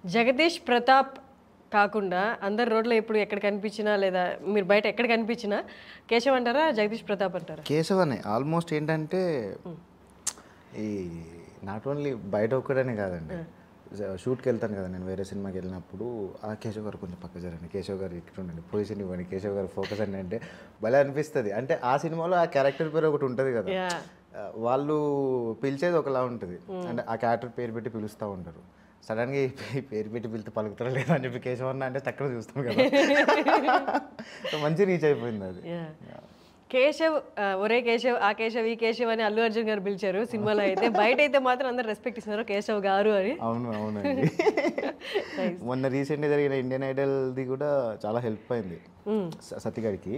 జగదీష్ ప్రతాప్ కాకుండా అందరు రోడ్లో ఇప్పుడు ఎక్కడ కనిపించినా లేదా మీరు బయట ఎక్కడ కనిపించినా కేశవ్ అంటారా జగదీష్ ప్రతాప్ అంటారా? కేశవ్ అనే ఆల్మోస్ట్ ఏంటంటే ఈ నాట్ ఓన్లీ బయట ఒక్కడనే కాదండి, షూట్కి వెళ్తాను కదా నేను వేరే సినిమాకి వెళ్ళినప్పుడు ఆ కేశవ్ గారు కొంచెం పక్క జరండి, కేశవ్ గారు ఇక్కడ ఉండండి, పొజిషన్ ఇవ్వండి, కేశవ్ గారు ఫోకస్ అండి అంటే భలే అనిపిస్తుంది. అంటే ఆ సినిమాలో ఆ క్యారెక్టర్ పేరు ఒకటి ఉంటుంది కదా, వాళ్ళు పిలిచేది ఒకలా ఉంటుంది, అంటే ఆ క్యారెక్టర్ పేరు పెట్టి పిలుస్తూ ఉంటారు. సడన్గా ఈ పేరు పెట్టి పిలితే పలుకుతారా లేదా అని చెప్పి కేశవ్ అన్న అంటే తక్కువ చూస్తాం కదా, మంచి రీచ్ అయిపోయింది అది. కేశవ్ ఒరే కేశవ్ ఆ కేశవ్ ఈ కేశవ్ అని అల్లు అర్జున్ గారు పిలిచారు సినిమాలో, అయితే బయట అయితే మాత్రం అందరు రెస్పెక్ట్ ఇస్తున్నారు కేశవ్ గారు అని. అవునండి. మొన్న రీసెంట్గా జరిగిన ఇండియన్ ఐడల్ది కూడా చాలా హెల్ప్ అయింది సతీ గారికి.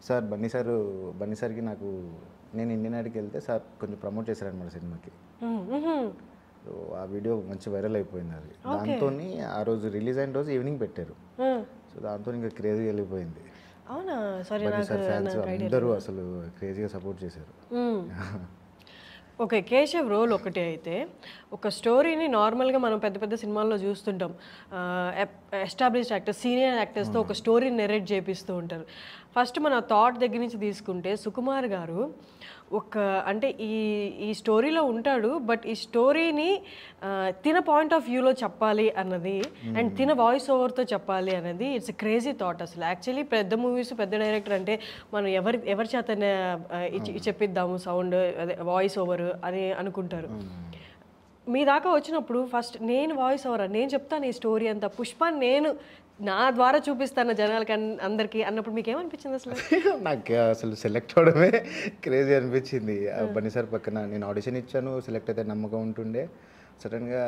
సార్ బన్నీ సార్కి నాకు నేను ఇండియన్ ఐడల్కి వెళ్తే సార్ కొంచెం ప్రమోట్ చేశారనమాట సినిమాకి. సో ఆ వీడియో మంచి వైరల్ అయిపోయింది అది. దాంతో ఆ రోజు రిలీజ్ అయిన రోజు ఈవినింగ్ పెట్టారు. సో దాంతో ఇంకా క్రేజీ వెళ్ళిపోయింది. అవునా? సారీ, ఫ్యాన్స్ అందరూ అసలు క్రేజీగా సపోర్ట్ చేశారు. ఓకే, కేశవ్ రోల్ ఒకటి అయితే ఒక స్టోరీని నార్మల్గా మనం పెద్ద పెద్ద సినిమాల్లో చూస్తుంటాం, ఎస్టాబ్లిష్డ్ యాక్టర్స్ సీనియర్ యాక్టర్స్తో ఒక స్టోరీని నెరేట్ చేపిస్తూ ఉంటారు. ఫస్ట్ మన థాట్ దగ్గర నుంచి తీసుకుంటే సుకుమార్ గారు ఒక అంటే ఈ స్టోరీలో ఉంటాడు, బట్ ఈ స్టోరీని తిన పాయింట్ ఆఫ్ వ్యూలో చెప్పాలి అన్నది అండ్ తిన వాయిస్ ఓవర్తో చెప్పాలి అనేది ఇట్స్ క్రేజీ థాట్. అసలు యాక్చువల్లీ పెద్ద మూవీస్ పెద్ద డైరెక్టర్ అంటే మనం ఎవరి చేతనే చెప్పిద్దాము సౌండ్ అదే వాయిస్ ఓవర్ అని అనుకుంటారు. మీ దాకా వచ్చినప్పుడు ఫస్ట్ నేను వాయిస్ ఓవర్ నేను చెప్తాను ఈ స్టోరీ అంతా, పుష్ప నేను నా ద్వారా చూపిస్తాను జనాలకి అందరికీ అన్నప్పుడు మీకు ఏమనిపించింది అసలు? నాకు అసలు సెలెక్ట్ అవడమే క్రేజీ అనిపించింది. బన్నీ సార్ పక్కన నేను ఆడిషన్ ఇచ్చాను, సెలెక్ట్ అయితే నమ్మకం ఉంటుండే. సడన్గా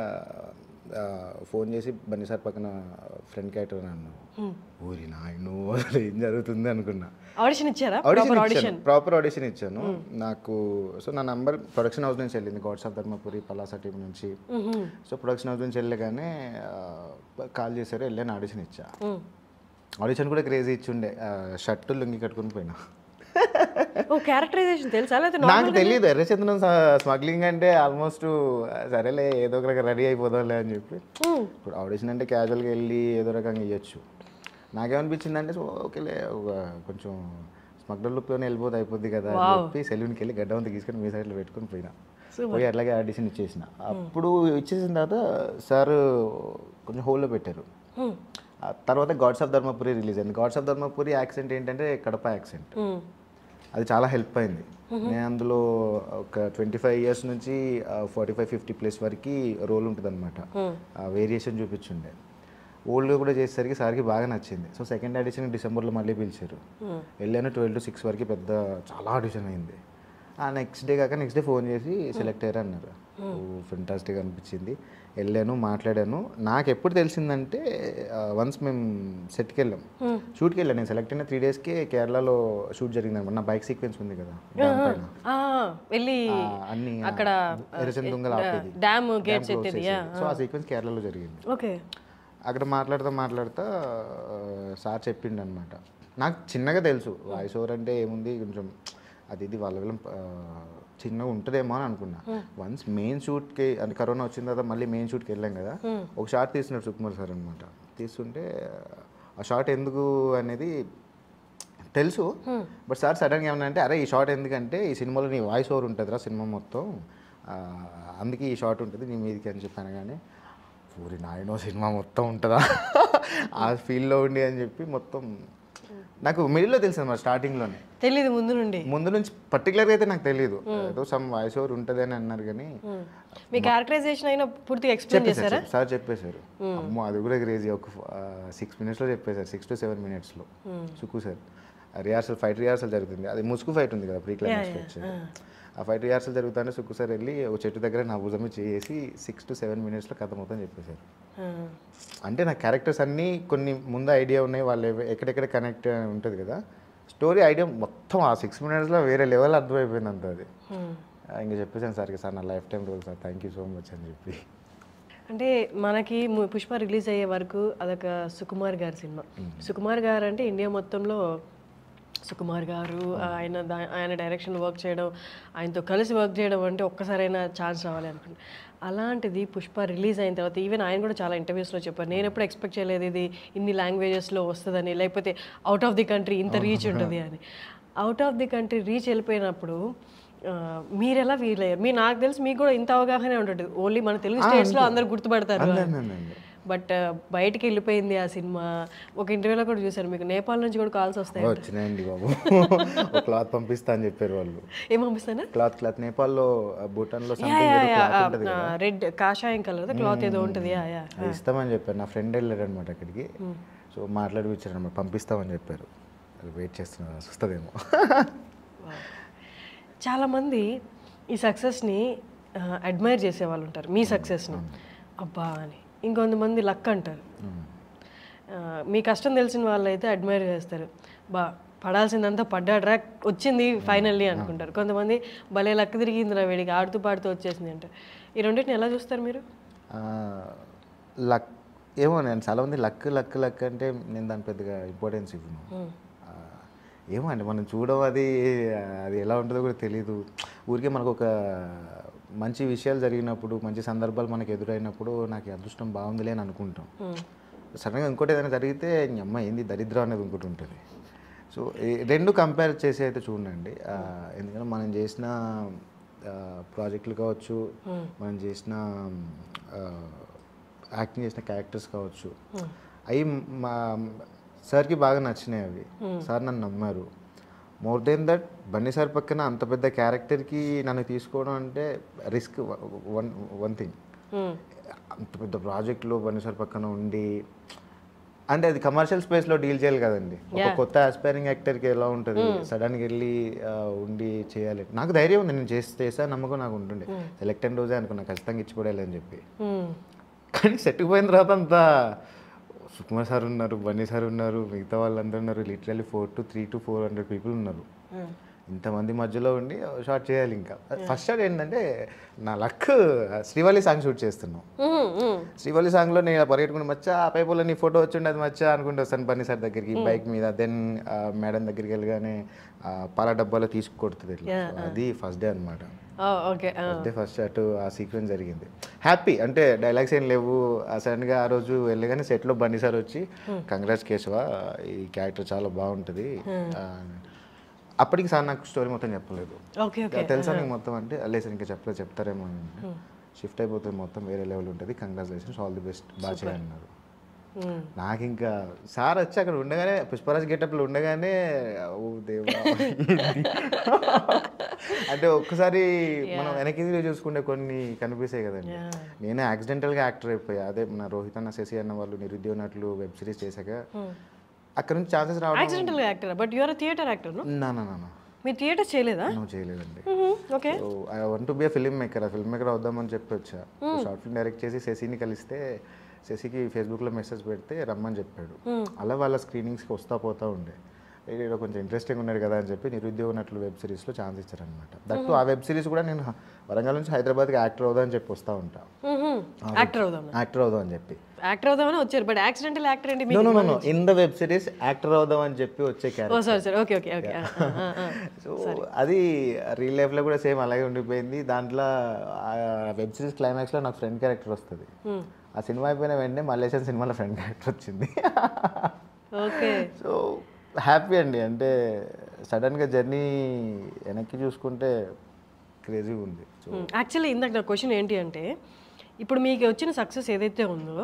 ఫోన్ చేసి బన్నీ సార్ పక్కన ఫ్రెండ్ క్యారెక్టర్ అన్నాను, ఊరి నాయను అసలు ఏం జరుగుతుంది అనుకున్నా. ఆడిషన్ ఇచ్చారా? ప్రాపర్ ఆడిషన్ ఇచ్చాను. నాకు సో నా నంబర్ ప్రొడక్షన్ హౌస్ నుంచి వెళ్ళింది, God's of Dharmapuri Palasa team నుంచి. సో ప్రొడక్షన్ హౌస్ నుంచి వెళ్ళగానే కాల్ చేశారు, వెళ్ళాను ఆడిషన్ ఇచ్చా. ఆడిషన్ కూడా క్రేజీ ఇచ్చుండే, షర్టు లుంగి కట్టుకుని పోయినా. క్యారెక్టరైజేషన్ తెలుసా? నాకు తెలియదు ఎర్రచందనం స్మగ్లింగ్ అంటే ఆల్మోస్ట్ సరేలే ఏదో ఒక రకంగా రెడీ అయిపోదాంలే అని చెప్పి. ఇప్పుడు ఆడిషన్ అంటే క్యాజువల్గా వెళ్ళి ఏదో రకంగా ఇవ్వచ్చు. నాకేమనిపించింది అంటే ఓకేలే కొంచెం స్మగ్లర్ లుక్లోనే వెళ్ళిపోతే అయిపోద్ది కదా అని చెప్పి సెలూన్కి వెళ్ళి గడ్డ తీసుకొని మీ సైడ్లో పెట్టుకొని పోయినా. పోయి అట్లాగే ఆడిషన్ ఇచ్చేసిన. అప్పుడు ఇచ్చేసిన తర్వాత సార్ కొంచెం హోల్లో పెట్టారు. తర్వాత గాడ్స్ ఆఫ్ ధర్మపురి రిలీజ్ అయింది. గాడ్స్ ఆఫ్ ధర్మపురి యాక్సెంట్ ఏంటంటే కడప యాక్సెంట్, అది చాలా హెల్ప్ అయింది. నేను అందులో ఒక 25 years నుంచి 45-50+ వరకు రోల్ ఉంటుంది అనమాట. వేరియేషన్ చూపించుండే ఓల్డ్గా కూడా చేసేసరికి సార్కి బాగా నచ్చింది. సో సెకండ్ ఆడిషన్ డిసెంబర్లో మళ్ళీ పిలిచారు. వెళ్ళాను 12 to 6 వరకు పెద్ద చాలా ఆడిషన్ అయింది. ఆ నెక్స్ట్ డే ఫోన్ చేసి సెలెక్ట్ అయ్యారు అన్నారు. ఫెంటాస్టిక్ అనిపించింది. వెళ్ళాను, మాట్లాడాను. నాకు ఎప్పుడు తెలిసిందంటే వన్స్ మేము సెట్కి వెళ్ళాం, షూట్కి వెళ్ళాను. నేను సెలెక్ట్ అయిన 3 daysకే కేరళలో షూట్ జరిగింది అనమాట. నా బైక్ సీక్వెన్స్ ఉంది కదా అన్ని అక్కడ ఎర్రచందుంగలు ఆపేది డ్యామ్ గేట్స్, సో ఆ సీక్వెన్స్ కేరళలో జరిగింది. అక్కడ మాట్లాడుతా సార్ చెప్పిండు అనమాట. నాకు చిన్నగా తెలుసు వాయిస్ ఓవర్ అంటే ఏముంది, కొంచెం అది ఇది వాళ్ళ చిన్నగా ఉంటుందేమో అని అనుకున్నా. వన్స్ మెయిన్ షూట్కి అంటే కరోనా వచ్చిన తర్వాత మళ్ళీ మెయిన్ షూట్కి వెళ్ళాం కదా, ఒక షాట్ తీస్తున్నాడు సుకుమార్ సార్ అనమాట. తీస్తుంటే ఆ షాట్ ఎందుకు అనేది తెలుసు, బట్ సార్ సడన్గా ఏమన్నా అంటే అరే ఈ షాట్ ఎందుకంటే ఈ సినిమాలో నీ వాయిస్ ఓవర్ ఉంటుందిరా సినిమా మొత్తం, అందుకే ఈ షాట్ ఉంటుంది నీ మీదకి అని చెప్పాను. కానీ ఊరి నాయనో సినిమా మొత్తం ఉంటుందా ఆ ఫీల్డ్లో ఉండి అని చెప్పి మొత్తం నాకు మిడిల్లో తెలుసు అన్నమాట. స్టార్టింగ్లోనే తెలియదు, ముందు నుంచి పర్టికులర్గా అయితే నాకు తెలియదు. ఏదో సమ్ వాయిస్ ఓవర్ ఉంటుంది అని అన్నారు. కానీ మీ క్యారెక్టరైజేషన్ అయినా పూర్తిగా ఎక్స్ప్లెయిన్ చేశారా? సార్ చెప్పేశారు. అమ్మో అది కూడా క్రేజీ. ఒక 6 minutesలో చెప్పేశారు, 6 to 7 minutesలో. సుకు సార్ ఫైట్ రిహార్సల్ జరుగుతుంది, అది ముసుగు ఫైట్ ఉంది కదా ప్రీ క్లైమాక్స్లో వచ్చేది. ఆ ఫైట్ రిహార్సల్ జరుగుతుంటే సుక్కు సార్ వెళ్ళి ఒక చెట్టు దగ్గర నా భుజం చేసి 6 to 7 minutesలో కథ మొత్తం చెప్పేశారు. అంటే నా క్యారెక్టర్స్ అన్నీ కొన్ని ముందు ఐడియా ఉన్నాయి, వాళ్ళు ఎక్కడెక్కడ కనెక్ట్ ఉంటుంది కదా, స్టోరీ ఐడియా మొత్తం ఆ 6 minutesలో వేరే లెవెల్ అర్థమైపోయింది అంత. అది ఇంకా చెప్పేసాను సార్కి, సార్ నా life time role sir, thank you so much అని చెప్పి. అంటే మనకి పుష్ప రిలీజ్ అయ్యే వరకు అదొక సుకుమార్ గారి సినిమా. సుకుమార్ గారు అంటే ఇండియా మొత్తంలో సుకుమార్ గారు ఆయన డైరెక్షన్ వర్క్ చేయడం, ఆయనతో కలిసి వర్క్ చేయడం అంటే ఒక్కసారైనా ఛాన్స్ రావాలి అనుకుంటున్నాను. అలాంటిది పుష్ప రిలీజ్ అయిన తర్వాత ఈవెన్ ఆయన కూడా చాలా ఇంటర్వ్యూస్లో చెప్పారు, నేను ఎప్పుడు ఎక్స్పెక్ట్ చేయలేదు ఇది ఇన్ని లాంగ్వేజెస్లో వస్తుందని, లేకపోతే అవుట్ ఆఫ్ ది కంట్రీ ఇంత రీచ్ ఉంటుంది అని. Out of the country reach వెళ్ళిపోయినప్పుడు మీరు ఎలా ఫీల్ అయ్యారు? నాకు తెలిసి మీకు కూడా ఇంత అవగాహన ఉంటుంది, ఓన్లీ మన తెలుగు స్టేట్స్లో అందరు గుర్తుపడతారు, బట్ బయటికి వెళ్ళిపోయింది ఆ సినిమా. ఒక ఇంటర్వ్యూలో కూడా చూసాను, మీకు నేపాల్ నుంచి కూడా కాల్స్ వస్తాయి. వచ్చినాయండి బాబు. క్లాత్ పంపిస్తా అని చెప్పారు వాళ్ళు. ఏం పంపిస్తానా? క్లాత్ నేపాల్లో భూటాన్లో రెడ్ కాషాయం కలర్ క్లాత్ ఏదో ఉంటుంది, ఇస్తామని చెప్పారు. నా ఫ్రెండ్ వెళ్ళాడు అనమాట అక్కడికి, సో మాట్లాడిపించారు అనమాట, పంపిస్తామని చెప్పారు. అది వెయిట్ చేస్తున్నారు, వస్తుందేమో. చాలామంది ఈ సక్సెస్ని అడ్మైర్ చేసే వాళ్ళు ఉంటారు, మీ సక్సెస్ని అబ్బా అని. ఇంకొంతమంది లక్ అంటారు. మీ కష్టం తెలిసిన వాళ్ళు అయితే అడ్మైర్ చేస్తారు, బా పడాల్సిందంతా పడ్డాడ్రా వచ్చింది ఫైనల్లీ అనుకుంటారు. కొంతమంది భలే లక్ తిరిగిందిరా వీడికి, ఆడుతూ పాడుతూ వచ్చేసింది అంటారు. ఈ రెండింటిని ఎలా చూస్తారు మీరు? లక్ ఏమో, నేను చాలామంది లక్ లక్ లక్ అంటే నేను దాని పెద్దగా ఇంపార్టెన్స్ ఇవ్వను. ఏమో అండి, మనం చూడడం అది ఎలా ఉంటుందో కూడా తెలీదు. ఊరికే మనకు ఒక మంచి విషయాలు జరిగినప్పుడు, మంచి సందర్భాలు మనకు ఎదురైనప్పుడు నాకు అదృష్టం బాగుందిలే అని అనుకుంటాం. సడన్గా ఇంకోటి ఏదైనా జరిగితే అమ్మ ఏంది దరిద్రం అనేది ఇంకోటి ఉంటుంది. సో రెండు కంపేర్ చేసి అయితే చూడండి. ఎందుకంటే మనం చేసిన ప్రాజెక్టులు కావచ్చు, మనం చేసిన యాక్టింగ్ చేసిన క్యారెక్టర్స్ కావచ్చు, అవి మా సార్కి బాగా నచ్చినాయి. అవి సార్ నన్ను నమ్మారు. More than that Bunny sir పక్కన అంత పెద్ద క్యారెక్టర్కి నన్ను తీసుకోవడం అంటే రిస్క్. వన్ థింగ్, అంత పెద్ద ప్రాజెక్ట్లో బన్నీ సార్ పక్కన ఉండి అంటే అది కమర్షియల్ స్పేస్లో డీల్ చేయాలి కదండి. ఒక కొత్త ఆస్పైరింగ్ యాక్టర్కి ఎలా ఉంటుంది సడన్గా వెళ్ళి ఉండి చేయాలి. నాకు ధైర్యం ఉంది, నేను చేసా నమ్మకం నాకు ఉంటుండే. సెలెక్ట్ అయిన రోజే అనుకున్నా ఖచ్చితంగా ఇచ్చిపడేయాలి అని చెప్పి. కానీ సెట్కి పోయిన తర్వాత అంతా సుకుమార్ సార్ ఉన్నారు, బన్నీ సార్ ఉన్నారు, మిగతా వాళ్ళందరూ ఉన్నారు. లిటరల్లీ 300 to 400 పీపుల్ ఉన్నారు. ఇంతమంది మధ్యలో ఉండి షార్ట్ చేయాలి. ఇంకా ఫస్ట్ షాట్ ఏంటంటే నా లక్, శ్రీవల్లి సాంగ్ షూట్ చేస్తున్నాం. శ్రీవల్లి సాంగ్లో నేను పరిగెట్టుకుని మచ్చా ఆ పైపులో నీ ఫోటో వచ్చిండే అది మచ్చా అనుకుంటూ వస్తాను బన్నీ సార్ దగ్గరికి బైక్ మీద. దెన్ మేడం దగ్గరికి వెళ్ళగానే పాల డబ్బాలో తీసుకొడుతుంది. అది ఫస్ట్ డే అనమాట. ఫస్ట్ షాట్ ఆ సీక్వెన్స్ జరిగింది. హ్యాపీ అంటే డైలాగ్స్ ఏం లేవు. సడన్గా ఆ రోజు వెళ్ళగానే సెట్లో బండి సార్ వచ్చి కంగ్రాట్స్ కేశవ, ఈ క్యారెక్టర్ చాలా బాగుంటుంది. అప్పటికి సార్ నాకు స్టోరీ మొత్తం చెప్పలేదు. తెలుసా నీకు మొత్తం అంటే లేదు ఇంకా చెప్పలేదు, చెప్తారేమో అని. షిఫ్ట్ అయిపోతుంది మొత్తం, వేరే లెవెల్ ఉంటుంది, కంగ్రాచులేషన్స్, ఆల్ ది బెస్ట్, బాగా చేయన్నారు. నాకు ఇంకా సార్ వచ్చి అక్కడ ఉండగానే పుష్పరాజ్ గెటప్లో ఉండగానే ఓ దేవా. అంటే ఒక్కసారి మనం వెనక్కి చూసుకుంటే కొన్ని కనిపిస్తాయి కదండి. నేనే యాక్సిడెంటల్గా యాక్టర్ అయిపోయా. అదే మన రోహిత్ అన్న, శశి అన్న వాళ్ళు నిరుద్యోగ నటులు వెబ్ సిరీస్ చేశాక అక్కడ నుంచి ఛాన్సెస్ రావడం. Accidental actor, but you are a theatre actor. నా మీ థియేటర్ చేయలేదా? చేయలేదండి. So I want to be a film maker. అవుదామని చెప్పి వచ్చా. షార్ట్ ఫిల్మ్ డైరెక్ట్ చేసి శశిని కలిస్తే శశికి ఫేస్బుక్లో మెసేజ్ పెడితే రమ్మని చెప్పాడు. అలా వాళ్ళ స్క్రీనింగ్స్కి వస్తా పోతూ ఉండే. ఏదో కొంచెం ఇంట్రెస్టింగ్ ఉన్నాడు కదా అని చెప్పి నిరుద్యోగ నటులు వెబ్ సిరీస్లో ఛాన్స్ ఇచ్చారనమాట. దట్టు ఆ వెబ్ సిరీస్ కూడా నేను వరంగల్ నుంచి హైదరాబాద్కి యాక్టర్ అవుదా అని చెప్పి వస్తూ ఉంటా. యాక్టర్ అవుదాం అని చెప్పి యాక్టర్ అవుదామని వచ్చారు. బట్ యాక్సిడెంటల్ యాక్టర్ ఏంటి? In the web series actor అవుదాం అని చెప్పి వచ్చే క్యారెక్టర్. సో అది రియల్ లైఫ్లో కూడా సేమ్ అలాగే ఉండిపోయింది. దాంట్లో వెబ్ సిరీస్ క్లైమాక్స్లో నాకు ఫ్రెండ్ క్యారెక్టర్ వస్తుంది. ఆ సినిమా అయిపోయిన వెంటనే మలేషియన్ సినిమాలో ఫ్రెండ్ క్యారెక్టర్ వచ్చింది. సో హ్యాపీ అండి. అంటే సడన్గా జర్నీ వెనక్కి చూసుకుంటే క్రేజీగా ఉంది. సో యాక్చువల్లీ ఇందాక నా క్వశ్చన్ ఏంటి అంటే, ఇప్పుడు మీకు వచ్చిన సక్సెస్ ఏదైతే ఉందో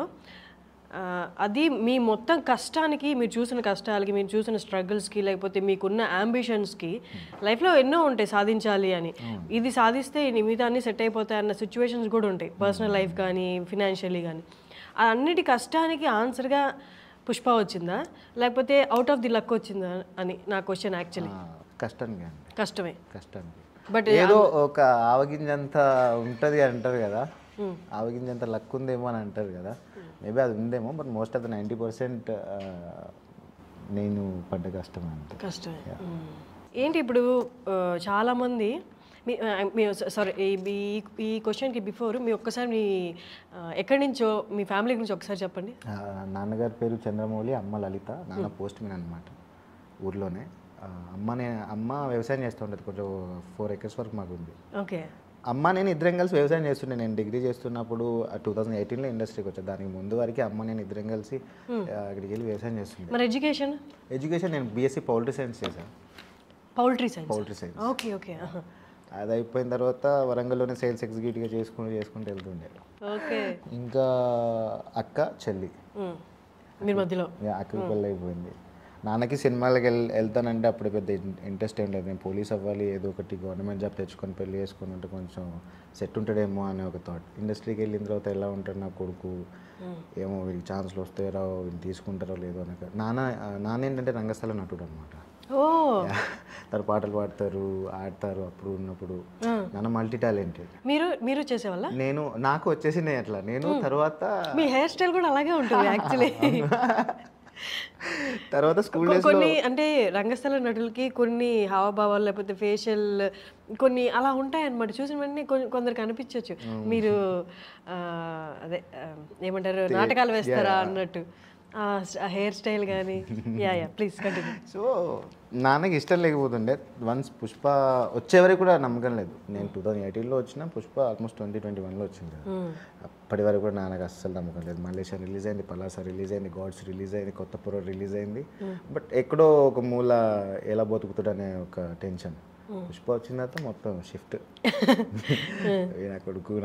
అది మీ మొత్తం కష్టానికి, మీరు చూసిన కష్టాలకి, మీరు చూసిన స్ట్రగుల్స్కి, లేకపోతే మీకున్న అంబిషన్స్కి, లైఫ్లో ఎన్నో ఉంటాయి సాధించాలి అని, ఇది సాధిస్తే మిగతా అన్నీ సెట్ అయిపోతాయి అన్న సిచ్యువేషన్స్ కూడా ఉంటాయి, పర్సనల్ లైఫ్ కానీ ఫినాన్షియలీ కానీ. అన్నిటి కష్టానికి ఆన్సర్గా పుష్ప వచ్చిందా, లేకపోతే అవుట్ ఆఫ్ ది లక్ వచ్చిందా అని నా క్వశ్చన్. యాక్చువల్లీ కష్టమే. బట్ ఏదో ఒక ఆవగింజంత ఉంటుంది అంటారు కదా, ఆవగింజంత లక్ ఉందేమో అని అంటారు కదా. మేబీ అది ఉందేమో, బట్ మోస్ట్ ఆఫ్ ద 90% నేను పడ్డ కష్టమే. ఏంటి ఇప్పుడు చాలామంది సారీ ఈ క్వశ్చన్కి బిఫోర్ మీ ఒక్కసారి మీ ఎక్కడి నుంచో మీ ఫ్యామిలీ గురించి ఒకసారి చెప్పండి. నాన్నగారి పేరు చంద్రమౌళి, అమ్మ లలిత, నాన్న పోస్ట్ మ్యాన్ అనమాట ఊర్లోనే. అమ్మ వ్యవసాయం చేస్తూ ఉంటుంది, కొంచెం 4 acres వరకు మాకు ఉంది. ఓకే. అమ్మ నేను ఇద్దరం కలిసి వ్యవసాయం చేస్తుండే. నేను డిగ్రీ చేస్తున్నప్పుడు 2018లో ఇండస్ట్రీకి వచ్చాను. దానికి ముందు వరకు అమ్మ నేను ఇద్దరం కలిసి అక్కడికి వెళ్ళి వ్యవసాయం చేస్తుండే. మరి ఎడ్యుకేషన్? ఎడ్యుకేషన్ నేను బీఎస్సీ పౌల్ట్రీ సైన్స్ చేశాను. Poultry science. Poultry science. Okay okay. అది అయిపోయిన తర్వాత వరంగల్లోనే సేల్స్ ఎగ్జిక్యూటివ్గా చేసుకుంటూ వెళ్తుండే. ఓకే. ఇంకా అక్క చెల్లి మీరు మధ్యలో అక్కకి పెళ్ళి అయిపోయింది. నాన్నకి సినిమాలకు వెళ్తానంటే అప్పుడు పెద్ద ఇంట్రెస్ట్ ఏం లేదు. నేను పోలీస్ అవ్వాలి, ఏదో ఒకటి గవర్నమెంట్ జాబ్ తెచ్చుకొని పెళ్లి చేసుకొని ఉంటే కొంచెం సెట్ ఉంటాడేమో అనే ఒక థాట్. ఇండస్ట్రీకి వెళ్ళిన తర్వాత ఎలా ఉంటాడు నా కొడుకు, ఏమో వీళ్ళకి ఛాన్స్లు వస్తాయో వీళ్ళు తీసుకుంటారో లేదో అనక. నాన్న ఏంటంటే రంగస్థల నటుడు అనమాట. తను పాటలు పాడతారు, ఆడతారు. అప్పుడు ఉన్నప్పుడు నాన్న మల్టీ టాలెంటెడ్. మీరు చేసేవాళ్ళ? నాకు వచ్చేసింది అట్లా. నేను తర్వాత మీ హెయిర్ స్టైల్ కూడా అలాగే ఉంటుంది యాక్చువల్లీ. తర్వాత స్కూల్ కొన్ని అంటే రంగస్థల నటులకి కొన్ని హావభావాలు లేకపోతే ఫేషియల్ కొన్ని అలా ఉంటాయన్నమాట. చూసిన వెంటనే కొందరికి అనిపించవచ్చు మీరు అదే ఏమంటారు నాటకాలు వేస్తారా అన్నట్టు. హెయిర్ స్టైల్ కానీ. Yeah please continue. సో నాన్నకి ఇష్టం లేకపోతుండే. వన్స్ పుష్ప వచ్చేవరకు కూడా నమ్మకం లేదు. నేను 2018లో వచ్చిన, పుష్ప ఆల్మోస్ట్ 2021లో వచ్చింది. అప్పటి వరకు కూడా నాన్నకి అస్సలు నమ్మకం లేదు. మలేషియా రిలీజ్ అయింది, పలాస రిలీజ్ అయింది, గాడ్స్ రిలీజ్ అయింది, కొత్త పొర రిలీజ్ అయింది. బట్ ఎక్కడో ఒక మూల ఎలా బతుకుతాడు అనే ఒక టెన్షన్. పుష్ప వచ్చిన తర్వాత మొత్తం షిఫ్ట్. నా కొడుకు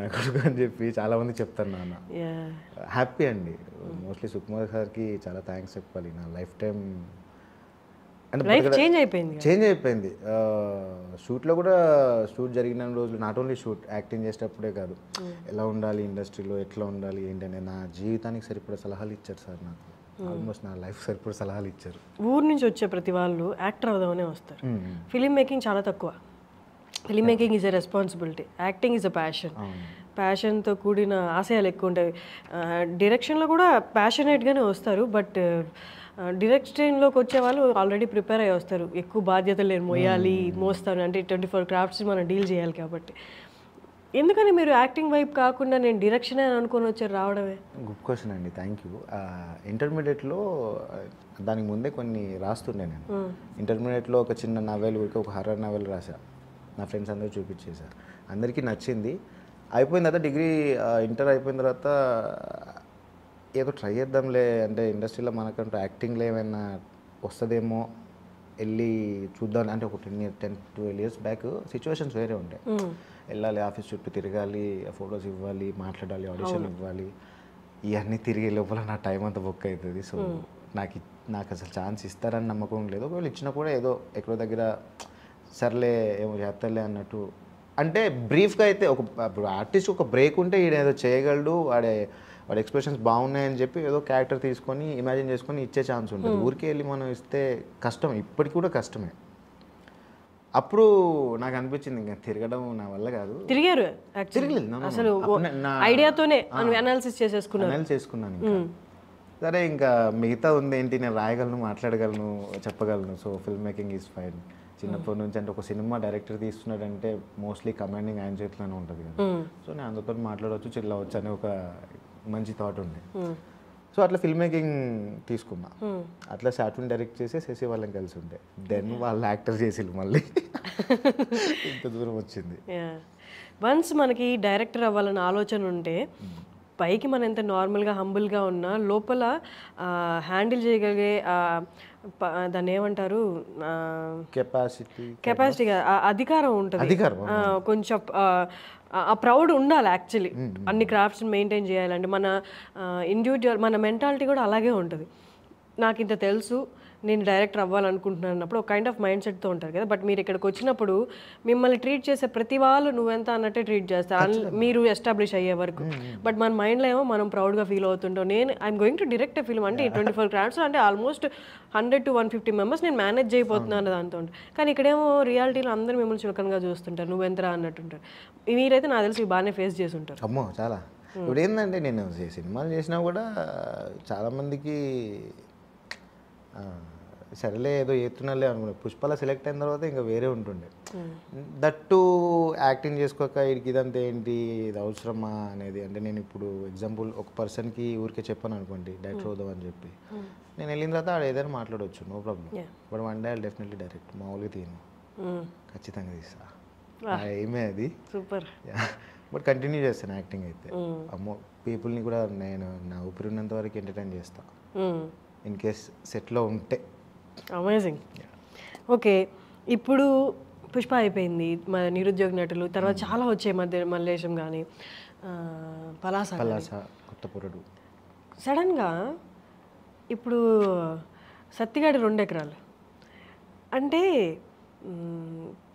అని చెప్పి చాలా మంది చెప్తారు. నాన్న హ్యాపీ అండి. మోస్ట్లీ సుకుమార్ సార్కి చాలా థ్యాంక్స్ చెప్పాలి. నా లైఫ్ టైం అంటే చేంజ్ అయిపోయింది. షూట్లో కూడా షూట్ జరిగిన రోజులు నాట్ ఓన్లీ షూట్, యాక్టింగ్ చేసేటప్పుడే కాదు, ఎలా ఉండాలి ఇండస్ట్రీలో, ఎట్లా ఉండాలి ఏంటనే నా జీవితానికి సరిపడే సలహాలు ఇచ్చారు సార్. నాకు ఆల్మోస్ట్ నా లైఫ్ సరిపడే సలహాలు ఇచ్చారు. ఊరు నుంచి వచ్చే ప్రతి వాళ్ళు యాక్టర్ అవుదామనే వస్తారు. ఫిలిం మేకింగ్ చాలా తక్కువ. Film making is a responsibility, acting is a passion. ప్యాషన్తో కూడిన ఆశయాలు ఎక్కువ ఉంటాయి. డైరెక్షన్లో కూడా ప్యాషనేట్గానే వస్తారు. బట్ డైరెక్షన్లోకి వచ్చే వాళ్ళు ఆల్రెడీ ప్రిపేర్ అయ్యి వస్తారు. ఎక్కువ బాధ్యతలు నేను మోస్తాను అంటే 24 క్రాఫ్ట్స్ మనం డీల్ చేయాలి కాబట్టి. ఎందుకని మీరు యాక్టింగ్ వైపు కాకుండా నేను డైరెక్షన్ అని అనుకుని వచ్చారు రావడమే? గుడ్ క్వశ్చన్ అండి, థ్యాంక్ యూ. ఇంటర్మీడియట్లో దానికి ముందే కొన్ని రాస్తుండే నేను. ఇంటర్మీడియట్లో ఒక చిన్న నవెల్, ఒక హర్రర్ నవెల్ రాసా. నా ఫ్రెండ్స్ అందరూ చూపించేశారు, అందరికీ నచ్చింది. అయిపోయిన తర్వాత డిగ్రీ ఇంటర్ అయిపోయిన తర్వాత ఏదో ట్రై చేద్దాంలే, అంటే ఇండస్ట్రీలో మనకంటూ యాక్టింగ్లో ఏమైనా వస్తుందేమో వెళ్ళి చూద్దాం అంటే ఒక 10-12 ఇయర్స్ బ్యాక్ సిచ్యువేషన్స్ వేరే ఉంటాయి. వెళ్ళాలి, ఆఫీస్ చుట్టూ తిరగాలి, ఫొటోస్ ఇవ్వాలి, మాట్లాడాలి, ఆడిషన్ ఇవ్వాలి, ఇవన్నీ తిరిగే లోపల నా టైం అంతా బుక్ అవుతుంది. సో నాకు అసలు ఛాన్స్ ఇస్తారని నమ్మకం లేదు. ఒకవేళ ఇచ్చినా కూడా ఏదో ఎక్కడో దగ్గర సర్లే ఏమో చేస్తారులే అన్నట్టు. అంటే బ్రీఫ్గా అయితే ఇప్పుడు ఆర్టిస్ట్ ఒక బ్రేక్ ఉంటే ఈయన ఏదో చేయగలడు, వాడి ఎక్స్ప్రెషన్స్ బాగున్నాయని చెప్పి ఏదో క్యారెక్టర్ తీసుకొని ఇమాజిన్ చేసుకొని ఇచ్చే ఛాన్స్ ఉంటుంది. ఊరికే వెళ్ళి మనం ఇస్తే కష్టం, ఇప్పటికి కూడా కష్టమే. అప్పుడు నాకు అనిపించింది ఇంకా తిరగడం నా వల్ల కాదు. తిరగలేదు అసలు ఐడియాతోనే అనాలిసిస్ చేసుకున్నాను. ఇంకా సరే ఇంకా మిగతా ఉంది ఏంటి, నేను రాయగలను, మాట్లాడగలను, చెప్పగలను. So film making is fine. చిన్నప్పటి నుంచి అంటే ఒక సినిమా డైరెక్టర్ తీస్తున్నాడంటే మోస్ట్లీ కమాండింగ్ ఆయన చేతిలోనే ఉంటుంది కదా. సో నేను అందరితో మాట్లాడవచ్చు, చిల్లవచ్చు అనే ఒక మంచి థాట్ ఉంది. సో అట్లా ఫిల్మ్ మేకింగ్ తీసుకున్నా. అట్లా షార్ట్ డైరెక్ట్ చేసి వాళ్ళని కలిసి ఉంటే దెన్ వాళ్ళు యాక్టర్ చేసి మళ్ళీ ఇంత దూరం వచ్చింది. వన్స్ మనకి డైరెక్టర్ అవ్వాలన్న ఆలోచన ఉంటే పైకి మనం ఎంత నార్మల్గా హంబుల్గా ఉన్నా లోపల హ్యాండిల్ చేయగలిగే దాన్ని ఏమంటారు కెపాసిటీ అధికారం ఉంటుంది. కొంచెం ఆ ప్రౌడ్ ఉండాలి యాక్చువల్లీ. అన్ని క్రాఫ్ట్స్ మెయింటైన్ చేయాలంటే మన ఇండివిజువల్ మన మెంటాలిటీ కూడా అలాగే ఉంటుంది. నాకు ఇంత తెలుసు, నేను డైరెక్టర్ అవ్వాలనుకుంటున్నాను అన్నప్పుడు ఒక కైండ్ ఆఫ్ మైండ్ సెట్తో ఉంటారు కదా. బట్ మీరు ఇక్కడికి వచ్చినప్పుడు మిమ్మల్ని ట్రీట్ చేసే ప్రతి వాళ్ళు నువ్వెంత అన్నట్టే ట్రీట్ చేస్తారు మీరు ఎస్టాబ్లిష్ అయ్యే వరకు. బట్ మన మైండ్లో ఏమో మనం ప్రౌడ్గా ఫీల్ అవుతుంటాం. I'm going to direct a film అంటే 24 క్రాఫ్ట్స్ అంటే ఆల్మోస్ట్ 100 to 150 మెంబర్స్ నేను మేనేజ్ చేయబోతున్నాను దాంతో. కానీ ఇక్కడేమో రియాలిటీలో అందరూ మిమ్మల్ని చులకనగా చూస్తుంటారు, నువ్వెంతరా అన్నట్టుంటారు. మీరైతే నాకు తెలిసి బాగానే ఫేస్ చేసి ఉంటారు. అమ్మో చాలా. ఇప్పుడు ఏంటంటే నేను సినిమాలు చేసినా కూడా చాలామందికి సరేలే ఏదో చేస్తున్నాలే అనుకున్నాను. పుష్పలో సెలెక్ట్ అయిన తర్వాత ఇంకా వేరే ఉంటుండే. దట్టు యాక్టింగ్ చేసుకోక ఇదంతా ఏంటి, ఇది అవసరమా అనేది. అంటే నేను ఇప్పుడు ఎగ్జాంపుల్ ఒక పర్సన్కి ఊరికే చెప్పాను అనుకోండి డైరెక్టర్ అవుదాం అని చెప్పి, నేను వెళ్ళిన తర్వాత ఆడ ఏదైనా మాట్లాడవచ్చు, no problem. But one day definitely direct మామూలుగా తీయను, ఖచ్చితంగా తీస్తా. ఏమే అది. సూపర్. బట్ కంటిన్యూ చేస్తాను యాక్టింగ్ అయితే. అమ్మో పీపుల్ని కూడా నేను నా ఊపిరి ఉన్నంత వరకు ఎంటర్టైన్ చేస్తాను ఇన్ కేస్ సెట్లో ఉంటే. అమేజింగ్. ఓకే, ఇప్పుడు పుష్ప అయిపోయింది, మన నిరుద్యోగ నటులు, తర్వాత చాలా వచ్చాయి మధ్య మల్లేశం కానీ పలాస, కొత్తపురడు. సడన్గా ఇప్పుడు సత్తిగాడి 2 ఎకరాలు అంటే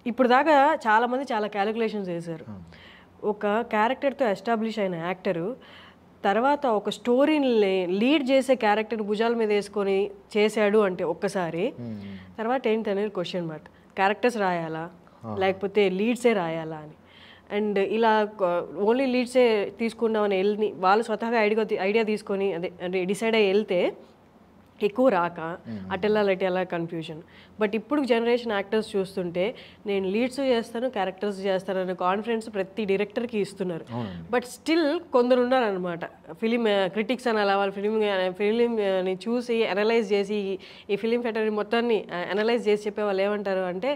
ఇప్పుడు దాకా చాలామంది చాలా క్యాలిక్యులేషన్స్ వేశారు. ఒక క్యారెక్టర్తో ఎస్టాబ్లిష్ అయిన యాక్టరు తర్వాత ఒక స్టోరీని లీడ్ చేసే క్యారెక్టర్ని భుజాల మీద వేసుకొని చేశాడు అంటే ఒక్కసారి, తర్వాత ఏంటి అనేది క్వశ్చన్ మార్క్. క్యారెక్టర్స్ రాయాలా లేకపోతే లీడ్సే రాయాలా అని. అండ్ ఇలా ఓన్లీ లీడ్సే తీసుకున్నామని వాళ్ళు స్వతహాగా ఐడియా తీసుకొని అదే డిసైడ్ అయ్యి వెళ్తే ఎక్కువ రాక అటెల్లా కన్ఫ్యూజన్. బట్ ఇప్పుడు జనరేషన్ యాక్టర్స్ చూస్తుంటే నేను లీడ్స్ చేస్తాను, క్యారెక్టర్స్ చేస్తాను అనే కాన్ఫిడెన్స్ ప్రతి డైరెక్టర్కి ఇస్తున్నారు. బట్ స్టిల్ కొందరు ఉన్నారనమాట ఫిలిం క్రిటిక్స్ అని అలా వాళ్ళు ఫిలింని చూసి అనలైజ్ చేసి ఈ ఫిలిం ఫెటరీ మొత్తాన్ని అనలైజ్ చేసి చెప్పే వాళ్ళు ఏమంటారు అంటే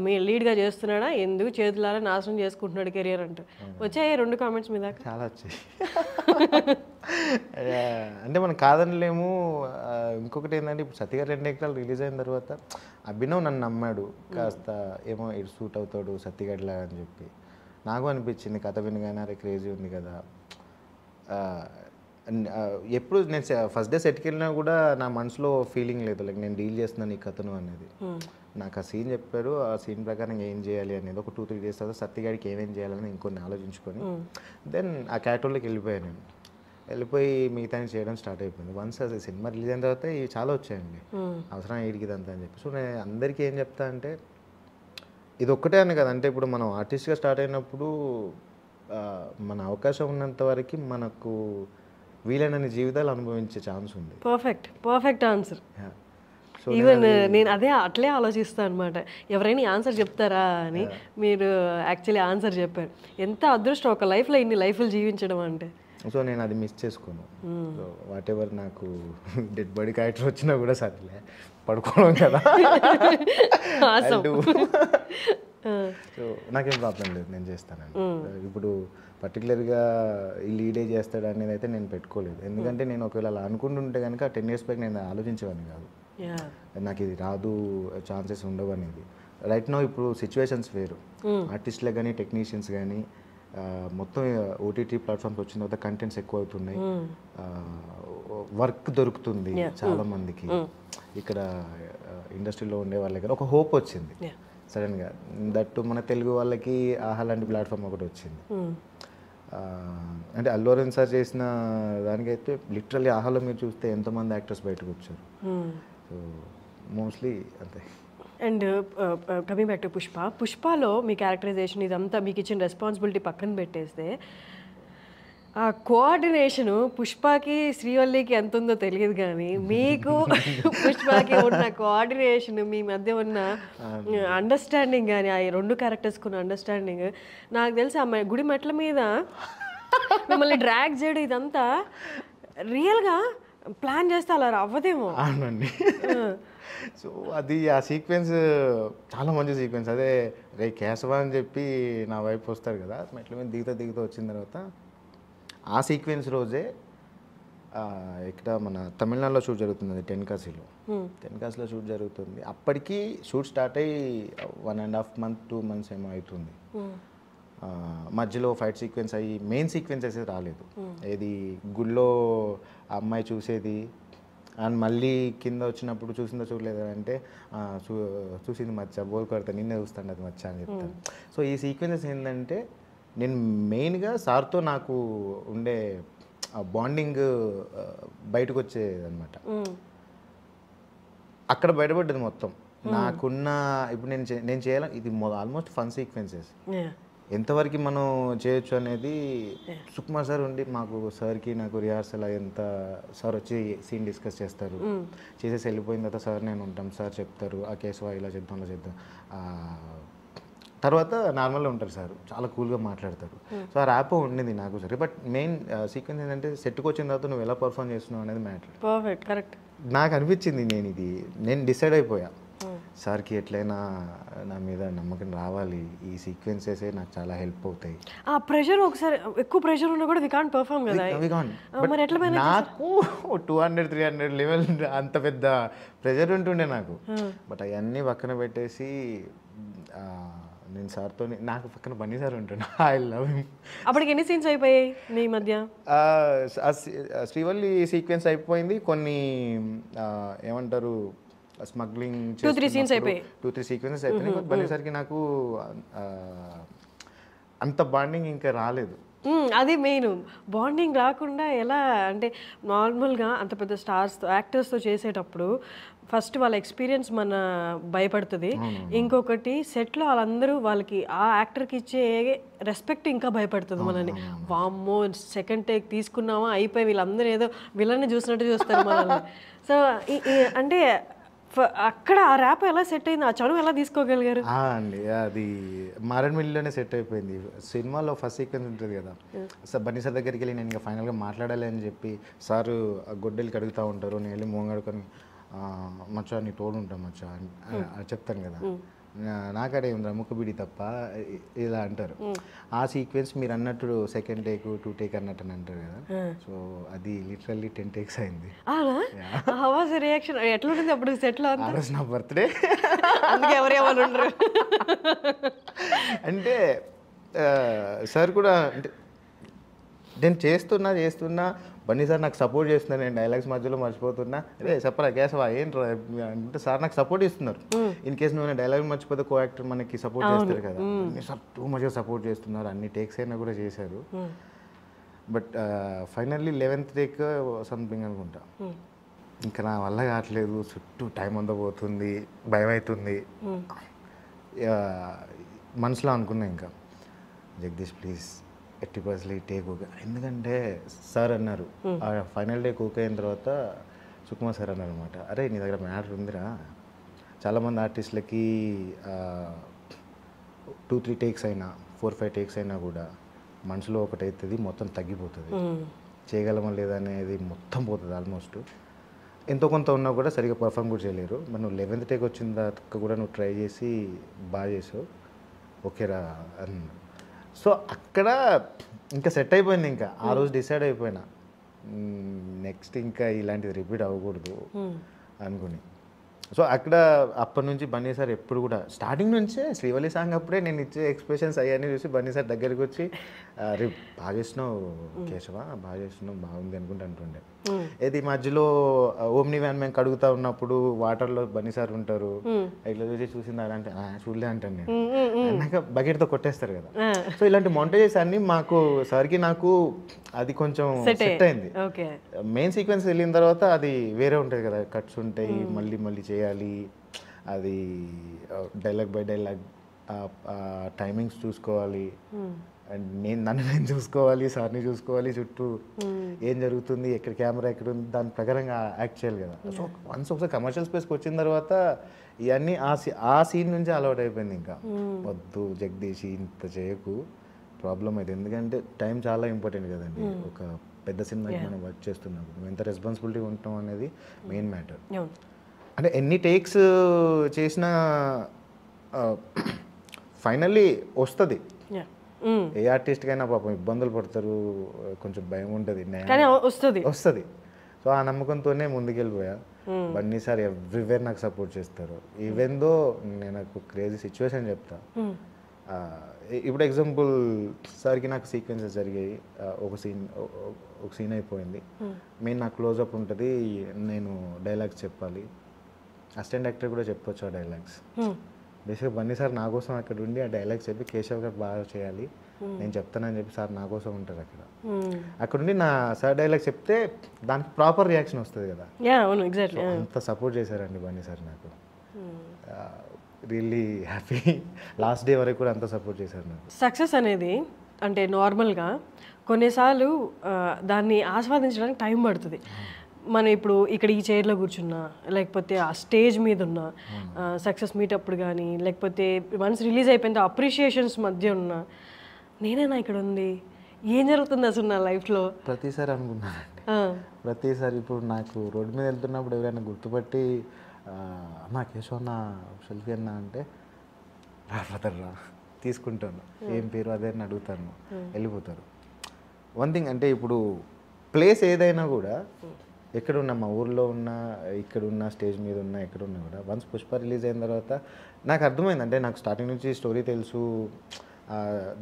మీ లీడ్గా చేస్తున్నాడా, ఎందుకు చేతులారా నాశనం చేసుకుంటున్నాడు కెరియర్ అంటారు. వచ్చాయి 2 కామెంట్స్ మీద చాలా వచ్చాయి. అంటే మనం కాదనలేము. ఇంకొకటి ఏంటంటే ఇప్పుడు సత్తిగారు 2 ఎకరాలు రిలీజ్ అయిన తర్వాత అభినవ్ నన్ను నమ్మాడు, కాస్త ఏమో ఇటు సూట్ అవుతాడు సత్తిగాడిలా అని చెప్పి. నాకు అనిపించింది కథ వినగానే అరే క్రేజీ ఉంది కదా. ఎప్పుడు నేను ఫస్ట్ డే సెట్కి వెళ్ళినా కూడా నా మనసులో ఫీలింగ్ లేదు లైక్ నేను డీల్ చేస్తున్నాను ఈ కథను అనేది. నాకు ఆ సీన్ చెప్పారు, ఆ సీన్ ప్రకారం ఏం చేయాలి అనేది ఒక 2-3 డేస్ తర్వాత సత్తిగాడికి ఏమేం చేయాలని ఇంకొన్ని ఆలోచించుకొని దెన్ ఆ క్యాటోల్లోకి వెళ్ళిపోయాను. నేను వెళ్ళిపోయి మిగతా చేయడం స్టార్ట్ అయిపోయింది. వన్స్ అది సినిమా రిలీజ్ అయిన తర్వాత ఇవి చాలా వచ్చాయండి, అవసరం వీడికి ఇదంతా అని చెప్పి. సో నేను అందరికీ ఏం చెప్తా అంటే ఇది ఒక్కటే అని కదా, అంటే ఇప్పుడు మనం ఆర్టిస్ట్గా స్టార్ట్ అయినప్పుడు మన అవకాశం ఉన్నంత వరకు మనకు వీలైనన్ని జీవితాలు అనుభవించే ఛాన్స్ ఉంది. Perfect answer. ఈవెన్ నేను అట్లే ఆలోచిస్తాను అనమాట. ఎవరైనా ఆన్సర్ చెప్తారా అని, మీరు యాక్చువల్లీ ఆన్సర్ చెప్పారు. ఎంత అదృష్టం ఒక లైఫ్లో ఇన్ని లైఫ్లు జీవించడం అంటే. సో నేను అది మిస్ చేసుకోను. సో వాట్ ఎవర్ నాకు డెడ్ బాడీ క్యారెక్టర్ వచ్చినా కూడా సరేలే పడుకోవడం కదా. సో నాకేం ప్రాబ్లం లేదు, నేను చేస్తానండి. ఇప్పుడు పర్టికులర్గా ఈ లీడే చేస్తాడు అనేది అయితే నేను పెట్టుకోలేదు. ఎందుకంటే నేను ఒకవేళ అలా అనుకుంటుంటే కనుక 10 years బ్యాక్ నేను ఆలోచించేవాడిని కాదు, నాకు ఇది రాదు, ఛాన్సెస్ ఉండవు అనేది. రైట్ నో ఇప్పుడు సిచ్యువేషన్స్ వేరు. ఆర్టిస్ట్లకు కానీ టెక్నీషియన్స్ కానీ మొత్తం ఓటీటీ ప్లాట్ఫామ్స్ వచ్చిన తర్వాత కంటెంట్స్ ఎక్కువ అవుతున్నాయి, వర్క్ దొరుకుతుంది చాలా మందికి. ఇక్కడ ఇండస్ట్రీలో ఉండే వాళ్ళ దగ్గర ఒక హోప్ వచ్చింది సడన్గా. దట్టు మన తెలుగు వాళ్ళకి ఆహా లాంటి ప్లాట్ఫామ్ ఒకటి వచ్చింది. అంటే అల్లు అరవింద్ సార్ చేసిన దానికైతే లిటరల్లీ ఆహాలో మీరు చూస్తే ఎంతోమంది యాక్టర్స్ బయటకు వచ్చారు. సో మోస్ట్లీ అంతే. అండ్ కమింగ్ బ్యాక్ టు పుష్పలో మీ క్యారెక్టరైజేషన్ ఇదంతా మీకు ఇచ్చిన రెస్పాన్సిబిలిటీ పక్కన పెట్టేస్తే ఆ కోఆర్డినేషను పుష్పకి శ్రీవల్లికి ఎంత ఉందో తెలియదు కానీ మీకు పుష్పకి ఉన్న కోఆర్డినేషన్, మీ మధ్య ఉన్న అండర్స్టాండింగ్ కానీ ఆ 2 క్యారెక్టర్స్కి ఉన్న అండర్స్టాండింగ్, నాకు తెలిసి ఆ గుడి మెట్ల మీద మిమ్మల్ని డ్రాగ్ చేయడం ఇదంతా రియల్గా ప్లాన్ చేస్తే అలా అవ్వదేమో. అవునండి. సో అది ఆ సీక్వెన్స్ చాలా మంచి సీక్వెన్స్. అదే రే కేశవ అని చెప్పి నా వైపు వస్తారు కదా, మెట్ల మీద దిగుతూ వచ్చిన తర్వాత ఆ సీక్వెన్స్ రోజే ఇక్కడ మన తమిళనాడులో షూట్ జరుగుతుంది, టెన్కాసిలో షూట్ జరుగుతుంది. అప్పటికి షూట్ స్టార్ట్ అయ్యి 1.5 months 2 months ఏమో అవుతుంది. మధ్యలో ఫైట్ సీక్వెన్స్ అయ్యి మెయిన్ సీక్వెన్స్ అయితే రాలేదు. ఏది గుళ్ళో ఆ అమ్మాయి చూసేది అండ్ మళ్ళీ కింద వచ్చినప్పుడు చూసిందో చూడలేదా అంటే చూసింది మచ్చ, బోల్ కొడతా నిన్నే చూస్తాను అది మచ్చ అని చెప్తాను. సో ఈ సీక్వెన్సెస్ ఏంటంటే నేను మెయిన్గా సార్తో నాకు ఉండే బాండింగ్ బయటకు వచ్చేదన్నమాట. అక్కడ బయటపడ్డది మొత్తం నాకున్న. ఇప్పుడు నేను చేయాలి ఇది ఆల్మోస్ట్ ఫన్ సీక్వెన్సెస్, ఎంతవరకు మనం చేయొచ్చు అనేది సుకుమార్ సార్ ఉండి మాకు సార్కి నాకు రిహార్సల్ ఎంత సార్ వచ్చి సీన్ డిస్కస్ చేస్తారు, చేసేసి వెళ్ళిపోయిన తర్వాత సార్ నేను ఉంటాం, సార్ చెప్తారు ఆ కేసు ఇలా చేద్దాం అలా చేద్దాం, తర్వాత నార్మల్గా ఉంటారు సార్, చాలా కూల్గా మాట్లాడతారు. సో ఆ ర్యాప్ ఉండింది నాకు సరే. బట్ మెయిన్ సీక్వెన్స్ ఏంటంటే సెట్కి వచ్చిన తర్వాత నువ్వు ఎలా పర్ఫామ్ చేస్తున్నావు అనేది మ్యాటర్. Perfect, correct. నాకు అనిపించింది నేను డిసైడ్ అయిపోయా సార్కి ఎట్లయినా నా మీద నమ్మకం రావాలి, ఈ సీక్వెన్సెసే నాకు చాలా హెల్ప్ అవుతాయి. ఆ ప్రెషర్ ఒకసారి ఎక్కువ ప్రెషర్ ఉన్నా కూడా వి కాంట్ పర్ఫామ్ కదా. మరి ఎట్లా నాకు 200-300 లెవెల్ అంత పెద్ద ప్రెషర్ ఉంటుండే నాకు. బట్ అవన్నీ పక్కన పెట్టేసి నేను సార్తో, నాకు పక్కన బన్నీ సార్ ఉంటుండే. I love him. అప్పటికి ఎన్ని సీన్స్ అయిపోయాయి మీ మధ్య? శ్రీవల్లి సీక్వెన్స్ అయిపోయింది, కొన్ని ఏమంటారు స్మగ్లింగ్ 2-3 సీన్స్ అయిపోయాయి, 2-3 సీక్వెన్సెస్ అయిపోయినాయి. బన్నీ సార్కి నాకు అంత బాండింగ్ ఇంకా రాలేదు. అది మెయిన్ బాండింగ్ రాకుండా ఎలా అంటే, నార్మల్గా అంత పెద్ద స్టార్స్తో యాక్టర్స్తో చేసేటప్పుడు ఫస్ట్ వాళ్ళ ఎక్స్పీరియన్స్ మన భయపడుతుంది, ఇంకొకటి సెట్లో వాళ్ళందరూ వాళ్ళకి ఆ యాక్టర్కి ఇచ్చే రెస్పెక్ట్ ఇంకా భయపడుతుంది మనల్ని. వామ్మో సెకండ్ టేక్ తీసుకున్నామా అయిపోయి వీళ్ళందరూ ఏదో విలన్ని చూసినట్టు చూస్తారు మనల్ని. సో అంటే అక్కడ ఆ ర్యాప్ ఎలా సెట్ అయింది, ఆ చనువు ఎలా తీసుకోగలిగారు? అండి అది మారేడుమిల్లిలోనే సెట్ అయిపోయింది. సినిమాలో ఫస్ట్ సీక్వెన్స్ ఉంటుంది కదా, సార్ బన్నీ సార్ దగ్గరికి వెళ్ళి నేను ఇంకా ఫైనల్గా మాట్లాడాలి అని చెప్పి సారు గొడ్డలికి అడుగుతూ ఉంటారు, నేను వెళ్ళి మోంగడుకొని మచ్చా నీ తోడు ఉంటాం మచ్చా అని చెప్తాను కదా, నాకడే ఉందా ముక్కుబిడి తప్ప ఇలా అంటారు. ఆ సీక్వెన్స్ మీరు అన్నట్టు సెకండ్ టేక్ 2 టేక్ అన్నట్టు అని అంటారు కదా, సో అది లిటరల్లీ 10 టేక్స్ అయింది. రియాక్షన్ ఎట్లా ఉంటుంది అప్పుడు సెట్లో? ఆ రోజు నా బర్త్డే, అందుకే ఎవరు ఎవరు ఉండరు. అంటే సార్ కూడా అంటే నేను చేస్తున్నా బన్నీ సార్ నాకు సపోర్ట్ చేస్తున్నారు, నేను డైలాగ్స్ మధ్యలో మర్చిపోతున్నా, అదే చెప్పరా కేశవా ఏంట్రా అంటే సార్ నాకు సపోర్ట్ ఇస్తున్నారు. ఇన్ కేసు నువ్వు డైలాగ్ మర్చిపోతే కో యాక్టర్ మనకి సపోర్ట్ చేస్తారు కదా, సార్ టూ మచ్గా సపోర్ట్ చేస్తున్నారు, అన్ని టేక్స్ అయినా కూడా చేశారు. But finally 11th take something అనుకుంటా, ఇంకా నా వల్ల కావట్లేదు, చుట్టూ టైం అంతా పోతుంది, భయం అవుతుంది. మనసులో అనుకున్నా ఇంకా జగదీష్ ప్లీజ్ 80% టేక్ ఓకే, ఎందుకంటే సార్ అన్నారు ఆ ఫైనల్ టేక్ ఓకే అయిన తర్వాత సుకుమార్ సార్ అన్నారు అనమాట, అరే నీ దగ్గర మ్యాటర్ ఉందిరా, చాలామంది ఆర్టిస్టులకి 2-3 టేక్స్ అయినా 4-5 టేక్స్ అయినా కూడా మనసులో ఒకటి అవుతుంది, మొత్తం తగ్గిపోతుంది, చేయగలమా లేదా అనేది మొత్తం పోతుంది ఆల్మోస్ట్, ఎంతో కొంత ఉన్నా కూడా సరిగ్గా పర్ఫామ్ కూడా చేయలేరు. మరి నువ్వు 11th టేక్ వచ్చిన దాకా కూడా నువ్వు ట్రై చేసి బాగా చేసావు, ఓకేరా అన్న. సో అక్కడ ఇంకా సెట్ అయిపోయింది, ఇంకా ఆ రోజు డిసైడ్ అయిపోయినా నెక్స్ట్ ఇంకా ఇలాంటిది రిపీట్ అవ్వకూడదు అనుకుని. సో అక్కడ అప్పటి నుంచి బన్నీ సార్ ఎప్పుడు కూడా స్టార్టింగ్ నుంచే శ్రీవల్లి సాంగ్ అప్పుడే నేను ఇచ్చే ఎక్స్ప్రెషన్స్ అవన్నీ చూసి బన్నీ సార్ దగ్గరికి వచ్చి రే బాగా చేసినావు కేశవ, బాగా చేసినావు, బాగుంది అనుకుంటూ అంటుండే. ఏది మధ్యలో ఓమ్ని వ్యాన్ మేము కడుగుతా ఉన్నప్పుడు వాటర్లో బన్నీ సార్ ఉంటారు, ఇట్లా చూసిందా అంటే చూడలే అంటాను నేను, అన్నాక బకెట్తో కొట్టేస్తారు కదా. సో ఇలాంటి మౌంటేజెస్ అన్ని మాకు సార్కి నాకు అది కొంచెం సెట్ అయింది. మెయిన్ సీక్వెన్స్ వెళ్ళిన తర్వాత అది వేరే ఉంటుంది కదా, కట్స్ ఉంటాయి, మళ్ళీ మళ్ళీ చేయాలి, అది డైలాగ్ బై డైలాగ్ టైమింగ్స్ చూసుకోవాలి, అండ్ నన్ను చూసుకోవాలి, సార్ని చూసుకోవాలి, చుట్టూ ఏం జరుగుతుంది, ఎక్కడ కెమెరా ఎక్కడ ఉంది, దాని ప్రకారంగా యాక్ట్ చేయాలి కదా. సో వన్స్ ఒకసారి కమర్షియల్ స్పేస్కి వచ్చిన తర్వాత ఇవన్నీ ఆ సీన్ నుంచి అలవాటు అయిపోయింది. ఇంకా వద్దు జగదీష్ ఇంత చేయకు, ప్రాబ్లం అయితే, ఎందుకంటే టైం చాలా ఇంపార్టెంట్ కదండి. ఒక పెద్ద సినిమాకి మనం వర్క్ చేస్తున్నప్పుడు మేము ఎంత రెస్పాన్సిబిలిటీ ఉంటాం అనేది మెయిన్ మ్యాటర్. అంటే ఎన్ని టేక్స్ చేసినా ఫైనల్లీ వస్తుంది. ఏ ఆర్టిస్ట్కైనా పాపం ఇబ్బందులు పడతారు, కొంచెం భయం ఉంటుంది, వస్తుంది. సో ఆ నమ్మకంతోనే ముందుకెళ్ళిపోయా. బన్నీ సార్ ఎవ్రీవేర్ నాకు సపోర్ట్ చేస్తారు. ఈవెన్ దో నేను నాకు క్రేజీ సిచ్యువేషన్ చెప్తా. ఇప్పుడు ఎగ్జాంపుల్ సార్కి నాకు సీక్వెన్సెస్ జరిగాయి, ఒక సీన్ అయిపోయింది, మెయిన్ నాకు క్లోజప్ ఉంటుంది, నేను డైలాగ్స్ చెప్పాలి, అసిస్టెంట్ యాక్టర్ కూడా చెప్పొచ్చు ఆ డైలాగ్స్. బేసిక్గా బన్నీ సార్ నా కోసం అక్కడ ఉండి ఆ డైలాగ్స్ చెప్పి కేశవ్ గారు బాగా చేయాలి, నేను చెప్తానని చెప్పి సార్ నా కోసం ఉంటారు అక్కడ ఉండి నా సార్ డైలాగ్ చెప్తే దానికి ప్రాపర్ రియాక్షన్ వస్తుంది కదా. అంత సపోర్ట్ చేశారండి బన్నీ సార్ నాకు, రియల్లీ హ్యాపీ. లాస్ట్ డే వరకు కూడా అంత సపోర్ట్ చేశారు నాకు. సక్సెస్ అనేది అంటే నార్మల్గా కొన్నిసార్లు దాన్ని ఆస్వాదించడానికి టైం పడుతుంది. మనం ఇప్పుడు ఇక్కడ ఈ చైర్లో కూర్చున్నా, లేకపోతే ఆ స్టేజ్ మీద ఉన్న సక్సెస్ మీటప్పుడు కానీ, లేకపోతే వన్స్ రిలీజ్ అయిపోయిన అప్రిషియేషన్స్ మధ్య ఉన్న, నేనేనా ఇక్కడ ఉంది, ఏం జరుగుతుంది అసలు నా లైఫ్లో ప్రతిసారి అనుకున్నానండి. ప్రతిసారి ఇప్పుడు నాకు రోడ్డు మీద వెళ్తున్నప్పుడు ఎవరైనా గుర్తుపట్టి అన్న కేశవ్ అన్న సెల్ఫీ అన్న అంటే రా తీసుకుంటాను, ఏం పేరు అదే అని అడుగుతాను, వెళ్ళిపోతారు. వన్ థింగ్ అంటే ఇప్పుడు ప్లేస్ ఏదైనా కూడా ఎక్కడున్నా, మా ఊర్లో ఉన్నా, ఇక్కడున్నా, స్టేజ్ మీద ఉన్నా, ఎక్కడున్నా కూడా వన్స్ పుష్ప రిలీజ్ అయిన తర్వాత నాకు అర్థమైంది. అంటే నాకు స్టార్టింగ్ నుంచి స్టోరీ తెలుసు,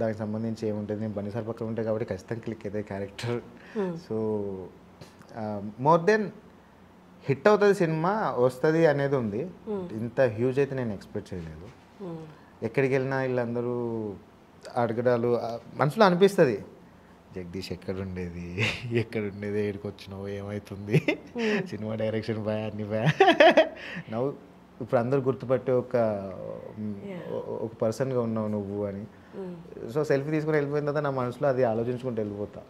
దానికి సంబంధించి ఏముంటుంది, నేను బన్నీసార్ పక్కన ఉంటాయి కాబట్టి ఖచ్చితంగా క్లిక్ అయితే character. So more than hit అవుతుంది సినిమా, వస్తుంది అనేది ఉంది. ఇంత హ్యూజ్ అయితే నేను ఎక్స్పెక్ట్ చేయలేదు. ఎక్కడికి వెళ్ళినా వీళ్ళందరూ అడగడాలు మనసులో అనిపిస్తుంది, జగదీష్ ఎక్కడుండేది ఏడికి వచ్చినావు, ఏమవుతుంది, సినిమా డైరెక్షన్ బాయ్ అన్ని బాయ్ నవ్వు ఇప్పుడు అందరూ గుర్తుపట్టే ఒక పర్సన్గా ఉన్నావు నువ్వు అని. సో సెల్ఫీ తీసుకుని వెళ్ళిపోయిన తర్వాత నా మనసులో అది ఆలోచించుకుంటూ వెళ్ళిపోతా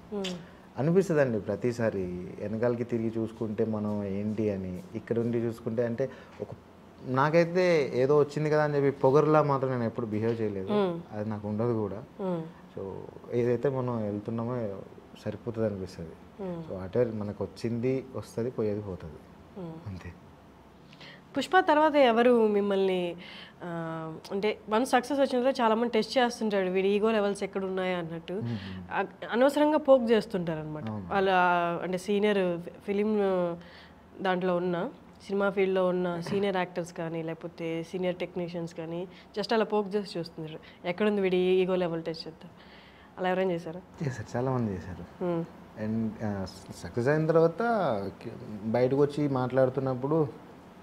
అనిపిస్తుంది అండి. ప్రతిసారి వెనకాలకి తిరిగి చూసుకుంటే మనం ఏంటి అని, ఇక్కడ ఉండి చూసుకుంటే అంటే నాకైతే ఏదో వచ్చింది కదా అని చెప్పి పొగరులా మాత్రం నేను ఎప్పుడు బిహేవ్ చేయలేదు, అది నాకు ఉండదు కూడా. సో ఏదైతే మనం వెళ్తున్నామో సరిపోతుంది అనిపిస్తుంది. సో అటే మనకు వచ్చింది వస్తుంది, పోయేది పోతుంది, అంతే. పుష్ప తర్వాత ఎవరు మిమ్మల్ని అంటే వన్ సక్సెస్ వచ్చిన తర్వాత చాలామంది టెస్ట్ చేస్తుంటాడు, వీడి ఈగో లెవెల్స్ ఎక్కడ ఉన్నాయా అన్నట్టు అనవసరంగా పోక్ చేస్తుంటారు అనమాట. వాళ్ళ అంటే సీనియర్ ఫిలిం దాంట్లో ఉన్న సినిమా ఫీల్డ్లో ఉన్న సీనియర్ యాక్టర్స్ కానీ లేకపోతే సీనియర్ టెక్నీషియన్స్ కానీ జస్ట్ అలా పోక్ చేసి చూస్తున్నారు, ఎక్కడుంది వీడి ఈగో లెవెల్ టెస్ట్ చేస్తారు. అలా ఎవరైనా చేశారు? చాలామంది చేశారు. అండ్ సక్సెస్ అయిన తర్వాత బయటకు వచ్చి మాట్లాడుతున్నప్పుడు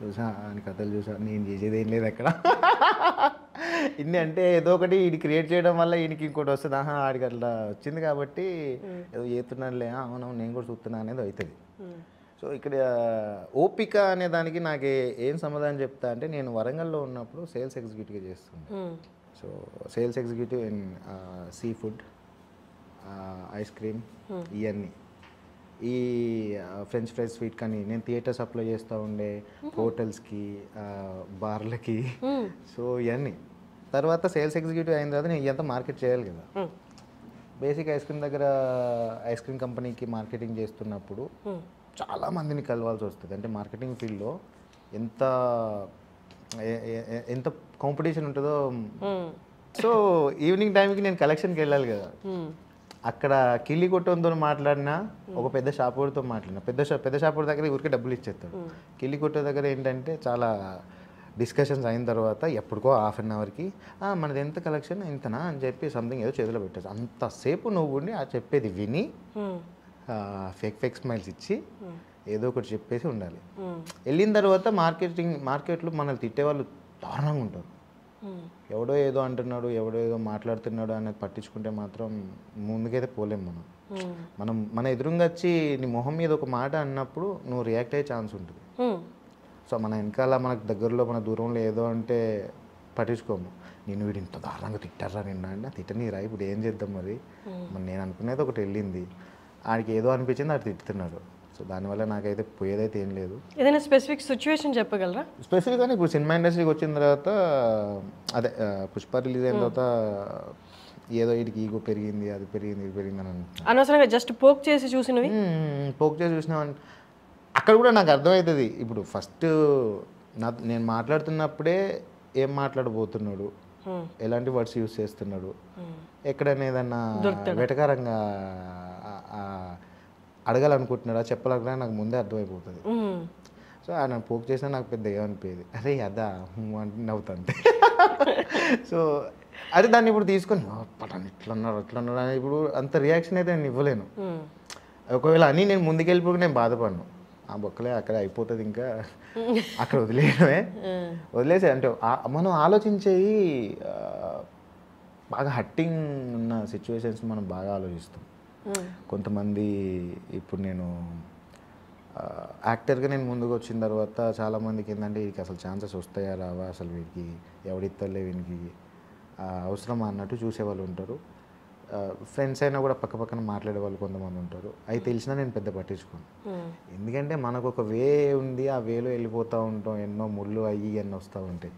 చూసా అని కథలు చూసా, నేను చేసేది ఏం లేదు అక్కడ. ఇన్ని అంటే ఏదో ఒకటి ఇది క్రియేట్ చేయడం వల్ల ఈయనకి ఇంకోటి వస్తుంది, ఆడికి అట్లా వచ్చింది కాబట్టి ఏదో చేస్తున్నాడులే, అవును నేను కూడా చూస్తున్నా అనేది అవుతుంది. సో ఇక్కడ ఓపిక అనే దానికి నాకు ఏం సమాధానం చెప్తా అంటే, నేను వరంగల్లో ఉన్నప్పుడు సేల్స్ ఎగ్జిక్యూటివ్గా చేస్తున్నాను. So sales executive in sea food, ice cream, ఇవన్నీ ఈ ఫ్రెంచ్ ఫ్రైస్ స్వీట్ కానీ నేను థియేటర్ సప్లై చేస్తూ ఉండే, హోటల్స్కి, బార్లకి. సో ఇవన్నీ తర్వాత సేల్స్ ఎగ్జిక్యూటివ్ అయిన తర్వాత నేను ఇదంతా మార్కెట్ చేయాలి కదా. బేసిక్ ఐస్ క్రీమ్ దగ్గర ఐస్ క్రీమ్ కంపెనీకి మార్కెటింగ్ చేస్తున్నప్పుడు చాలా మందిని కలవాల్సి వస్తుంది. అంటే మార్కెటింగ్ ఫీల్డ్లో ఎంత కాంపిటీషన్ ఉంటుందో. సో ఈవినింగ్ టైంకి నేను కలెక్షన్కి వెళ్ళాలి కదా. అక్కడ కిల్లి కొట్టంతో మాట్లాడినా, ఒక పెద్ద షాపుడితో మాట్లాడినా, పెద్ద షాపుడి దగ్గర ఊరికే డబ్బులు ఇచ్చేస్తాడు. కిల్లి కొట్టే దగ్గర ఏంటంటే చాలా డిస్కషన్స్ అయిన తర్వాత ఎప్పటికో హాఫ్ అన్ అవర్కి మనది ఎంత కలెక్షన్ ఇంతనా అని చెప్పి సంథింగ్ ఏదో చేతిలో పెట్టచ్చు. అంతసేపు నువ్వు ఉండి ఆ చెప్పేది విని ఫేక్ స్మైల్స్ ఇచ్చి ఏదో ఒకటి చెప్పేసి ఉండాలి. వెళ్ళిన తర్వాత మార్కెట్లో మనల్ని తిట్టేవాళ్ళు దారుణంగా ఉంటారు. ఎవడో ఏదో అంటున్నాడు, ఎవడో ఏదో మాట్లాడుతున్నాడు అనేది పట్టించుకుంటే మాత్రం ముందుకైతే పోలేము. మనం మన ఎదురుగా వచ్చి నీ మొహం మీద ఒక మాట అన్నప్పుడు నువ్వు రియాక్ట్ అయ్యే ఛాన్స్ ఉంటుంది. సో మన వెనకాల మనకు దగ్గరలో మన దూరంలో ఏదో అంటే పట్టించుకోము. నేను వీడు ఇంత దారుణంగా తిట్టారా నిన్న తిట్టనీరా, ఇప్పుడు ఏం చేద్దాం మరి నేను అనుకునేది ఒకటి వెళ్ళింది, ఆడికి ఏదో అనిపించింది అది తిట్టుతున్నాడు. సో దానివల్ల నాకైతే పోయేదైతే ఏం లేదు. ఏదైనా స్పెసిఫిక్ సిచ్యువేషన్ చెప్పగలరా? స్పెసిఫిక్గా ఇప్పుడు సినిమా ఇండస్ట్రీకి వచ్చిన తర్వాత అదే పుష్ప రిలీజ్ అయిన తర్వాత ఏదో వీడికి ఈగో పెరిగింది, అది పెరిగింది, ఇది పెరిగింది అని అనవసరంగా జస్ట్ పోక్ చేసి చూసినవి. పోక్ చేసి చూసినావు అక్కడ కూడా నాకు అర్థమవుతుంది. ఇప్పుడు ఫస్ట్ నేను మాట్లాడుతున్నప్పుడే ఏం మాట్లాడబోతున్నాడు, ఎలాంటి వర్డ్స్ యూజ్ చేస్తున్నాడు, ఎక్కడైనా ఏదన్నా వెటకారంగా అడగాలనుకుంటున్నాడా చెప్పాలనుకున్నా నాకు ముందే అర్థమైపోతుంది. సో ఆయన పోక్ చేసినా నాకు పెద్ద ఏమనిపోయేది, అరే అదా అంటే నవ్వుతుంది. సో అదే దాన్ని ఇప్పుడు తీసుకొని పటాన్ని ఇట్లా అన్నాడు అని ఇప్పుడు అంత రియాక్షన్ అయితే నేను ఇవ్వలేను. ఒకవేళ అని నేను ముందుకెళ్ళిపోయి నేను బాధపడను, ఆ బొక్కలే అక్కడ అయిపోతుంది, ఇంకా అక్కడ వదిలేసే అంటే మనం ఆలోచించేవి బాగా హట్టింగ్ ఉన్న సిచ్యువేషన్స్ మనం బాగా ఆలోచిస్తాం. కొంతమంది ఇప్పుడు నేను యాక్టర్గా నేను ముందుకు వచ్చిన తర్వాత చాలామందికి ఏంటంటే వీడికి అసలు ఛాన్సెస్ వస్తాయా రావా, అసలు వీడికి ఎవడిత్తలే, వీనికి అవసరమా అన్నట్టు చూసేవాళ్ళు ఉంటారు. ఫ్రెండ్స్ అయినా కూడా పక్కన మాట్లాడే వాళ్ళు కొంతమంది ఉంటారు. అవి తెలిసినా నేను పెద్ద పట్టించుకోను, ఎందుకంటే మనకు ఒక వే ఉంది, ఆ వేలో వెళ్ళిపోతూ ఉంటాం, ఎన్నో ముళ్ళు అయ్యి ఎన్నో వస్తూ ఉంటాయి,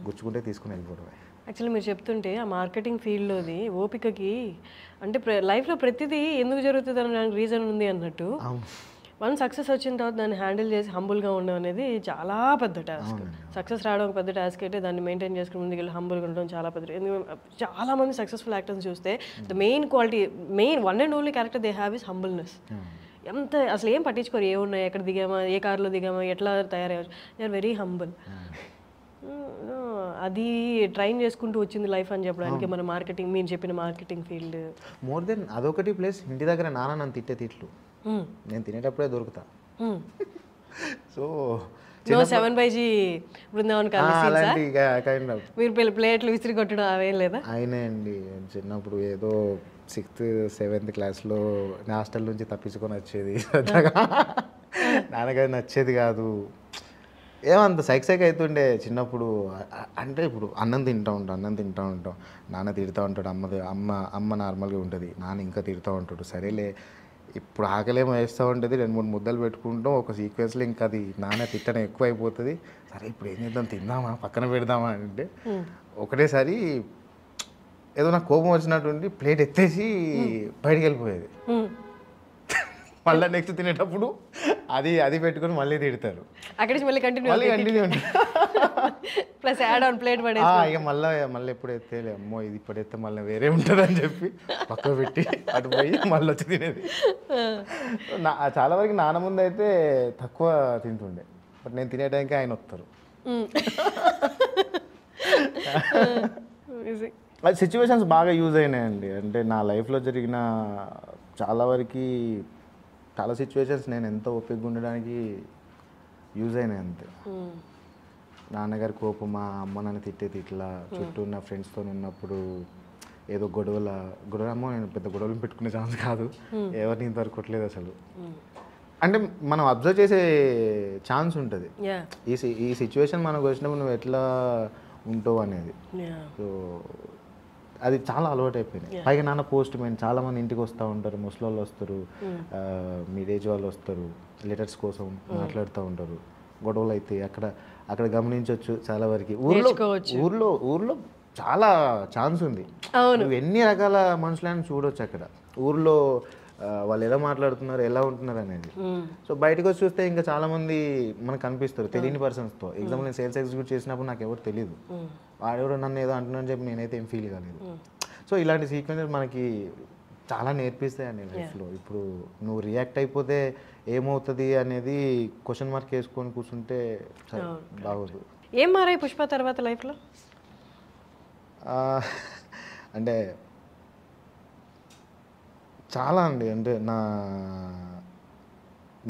గుచ్చుకుంటే తీసుకుని వెళ్ళిపోవడమే. యాక్చువల్లీ మీరు చెప్తుంటే ఆ మార్కెటింగ్ ఫీల్డ్లోది ఓపికకి అంటే లైఫ్లో ప్రతిదీ ఎందుకు జరుగుతుంది అనడానికి రీజన్ ఉంది అన్నట్టు. వన్ సక్సెస్ వచ్చిన తర్వాత దాన్ని హ్యాండిల్ చేసి హంబుల్గా ఉండడం అనేది చాలా పెద్ద టాస్క్. సక్సెస్ రావడం ఒక పెద్ద టాస్క్ అయితే దాన్ని మెయింటైన్ చేసుకుని ముందుకెళ్ళి హంబుల్గా ఉండడం చాలా పెద్ద. ఎందుకంటే చాలా మంది సక్సెస్ఫుల్ యాక్టర్స్ చూస్తే the main quality, main one and only character they have is humbleness. ఎంత అసలు ఏం పట్టించుకోరు, ఏమున్నాయి, ఎక్కడ దిగామా, ఏ కార్లో దిగామా, ఎట్లా తయారయ్యారు, దే ఆర్ వెరీ హంబుల్. అది ట్రైన్ చేసుకుంటూ వచ్చింది లైఫ్ అని చెప్పడానికి మన మార్కెటింగ్, మీరు చెప్పిన మార్కెటింగ్ ఫీల్డ్ మోర్ దెన్ అదొకటి. ప్లస్ ఇంటి దగ్గర నాన్న నన్ను తిట్టే తిట్లు నేను తినేటప్పుడే దొరుకుతా. సో 7/G బృందావన్ అలాంటి కైండ్ ఆఫ్ మీరు ప్లేట్లు విసిరి కొట్టడం అవేం లేదా? అయినా అండి చిన్నప్పుడు ఏదో 6th 7th క్లాస్లో హాస్టల్ నుంచి తప్పించుకొని వచ్చేది. నాన్నగారు నచ్చేది కాదు, ఏమంత సైక్ అవుతుండే చిన్నప్పుడు. అంటే ఇప్పుడు అన్నం తింటూ ఉంటాం, నాన్న తిడుతూ ఉంటాడు, అమ్మ నార్మల్గా ఉంటుంది, నాన్న ఇంకా తిడుతూ ఉంటాడు. సరేలే ఇప్పుడు ఆకలేమో వేస్తూ ఉంటుంది, 2-3 ముద్దలు పెట్టుకుంటాం, ఒక సీక్వెన్స్లో ఇంకా అది నాన్న తిట్టడం ఎక్కువ అయిపోతుంది. సరే ఇప్పుడు ఏం చేద్దాం, తిందామా, పక్కన పెడదామా అంటే ఒకటేసారి ఏదో నాకు కోపం వచ్చినటువంటి ప్లేట్ ఎత్తేసి బయటికి వెళ్ళిపోయేది. మళ్ళీ నెక్స్ట్ తినేటప్పుడు అది పెట్టుకొని మళ్ళీ తిడతారు. అక్కడి నుంచి మళ్ళీ continue plus add on plate పడే ఇక మళ్ళీ ఎప్పుడు ఎత్తేలే, అమ్మో ఇది ఇప్పుడు ఎత్తే మళ్ళీ వేరే ఉంటుంది అని చెప్పి పక్క పెట్టి అటు పోయి మళ్ళీ వచ్చి తినేది. చాలా వరకు నాన్న ముందు అయితే తక్కువ తింటుండే, బట్ నేను తినే టైంకి ఆయన వస్తారు. అది సిచ్యువేషన్స్ బాగా యూజ్ అయినాయండి. అంటే నా లైఫ్లో జరిగిన చాలా సిచ్యువేషన్స్ నేను ఎంతో ఓపికగా ఉండడానికి యూజ్ అయినాయి అంతే. నాన్నగారి కోపమా, అమ్మ నన్ను తిట్లా, చుట్టూ ఉన్న ఫ్రెండ్స్తో ఉన్నప్పుడు ఏదో గొడవలమ్మో, నేను పెద్ద గొడవలు పెట్టుకునే ఛాన్స్ కాదు, ఎవరిని ఇంతవరకు కొట్టలేదు అసలు. అంటే మనం అబ్జర్వ్ చేసే ఛాన్స్ ఉంటుంది, ఈ సిచ్యువేషన్ మనకు వచ్చినప్పుడు నువ్వు ఎట్లా ఉంటావు అనేది. సో అది చాలా అలవాటు అయిపోయింది. పైగా నాన్న పోస్ట్ మ్యాన్, చాలా మంది ఇంటికి వస్తూ ఉంటారు, ముసలి వాళ్ళు వస్తారు, మీడేజ్ వాళ్ళు వస్తారు, లెటర్స్ కోసం మాట్లాడుతూ ఉంటారు, గొడవలు అయితే అక్కడ గమనించవచ్చు. చాలా వరకు ఊర్లో చాలా ఛాన్స్ ఉంది, నువ్వు ఎన్ని రకాల మనుషులను చూడొచ్చు అక్కడ ఊర్లో, వాళ్ళు ఎలా మాట్లాడుతున్నారు, ఎలా ఉంటున్నారు అనేది. సో బయటకు వచ్చి చూస్తే ఇంకా చాలా మంది మనకు కనిపిస్తారు తెలియని పర్సన్స్తో. ఎగ్జాంపుల్ నేను సేల్స్ ఎగ్జిక్యూట్ చేసినప్పుడు నాకు ఎవరు తెలియదు, వాడెవరో నన్ను ఏదో అంటున్నాను చెప్పి నేనైతే ఏం ఫీల్ కాలేదు. సో ఇలాంటి సీక్వెన్సెస్ మనకి చాలా నేర్పిస్తాయండి లైఫ్లో. ఇప్పుడు నువ్వు రియాక్ట్ అయిపోతే ఏమవుతుంది అనేది క్వశ్చన్ మార్క్ వేసుకొని కూర్చుంటే బాగోదు. ఏం మారాయి పుష్ప తర్వాత లైఫ్లో? అంటే చాలా అండి. అంటే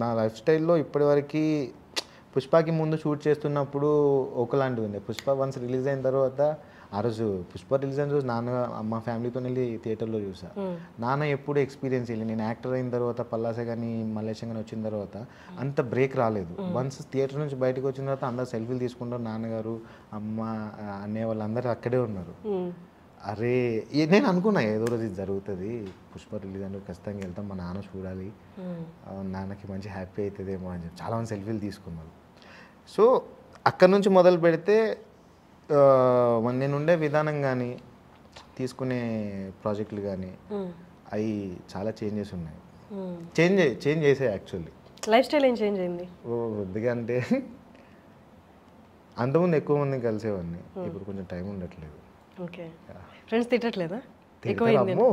నా లైఫ్ స్టైల్లో ఇప్పటివరకు పుష్పకి ముందు షూట్ చేస్తున్నప్పుడు ఒకలాంటివి ఉంది. పుష్ప వన్స్ రిలీజ్ అయిన తర్వాత, ఆ రోజు పుష్ప రిలీజ్ అయిన రోజు మా ఫ్యామిలీతో వెళ్ళి థియేటర్లో చూసా. నాన్న ఎప్పుడు ఎక్స్పీరియన్స్ వెళ్ళి, నేను యాక్టర్ అయిన తర్వాత పల్లాసే కానీ మల్లేశం కానీ వచ్చిన తర్వాత అంత బ్రేక్ రాలేదు. వన్స్ థియేటర్ నుంచి బయటకు వచ్చిన తర్వాత అందరు సెల్ఫీలు తీసుకుంటారు, నాన్నగారు, అమ్మ, అన్నయ్య వాళ్ళందరూ అక్కడే ఉన్నారు. అరే నేను అనుకున్నా ఏదో రోజు ఇది జరుగుతుంది, పుష్ప రిలీజ్ అంటే ఖచ్చితంగా వెళ్తాం, మా నాన్న చూడాలి, నాన్నకి మంచి హ్యాపీ అవుతుందేమో అని చెప్పి చాలామంది సెల్ఫీలు తీసుకున్నారు. సో అక్కడ నుంచి మొదలు పెడితే నేను ఉండే విధానం కానీ తీసుకునే ప్రాజెక్టులు కానీ అవి చాలా చేంజెస్ ఉన్నాయి. చేంజ్ చేసాయి యాక్చువల్లీ. లైఫ్ స్టైల్ ఏం చేంజ్ అయింది? కొద్దిగా అంటే అంతకుముందు ఎక్కువ మందిని కలిసేవాడిని, ఇప్పుడు కొంచెం టైం ఉండట్లేదు. ఓకే, ఫ్రెండ్స్ తిట్టట్లేదా? అమ్మో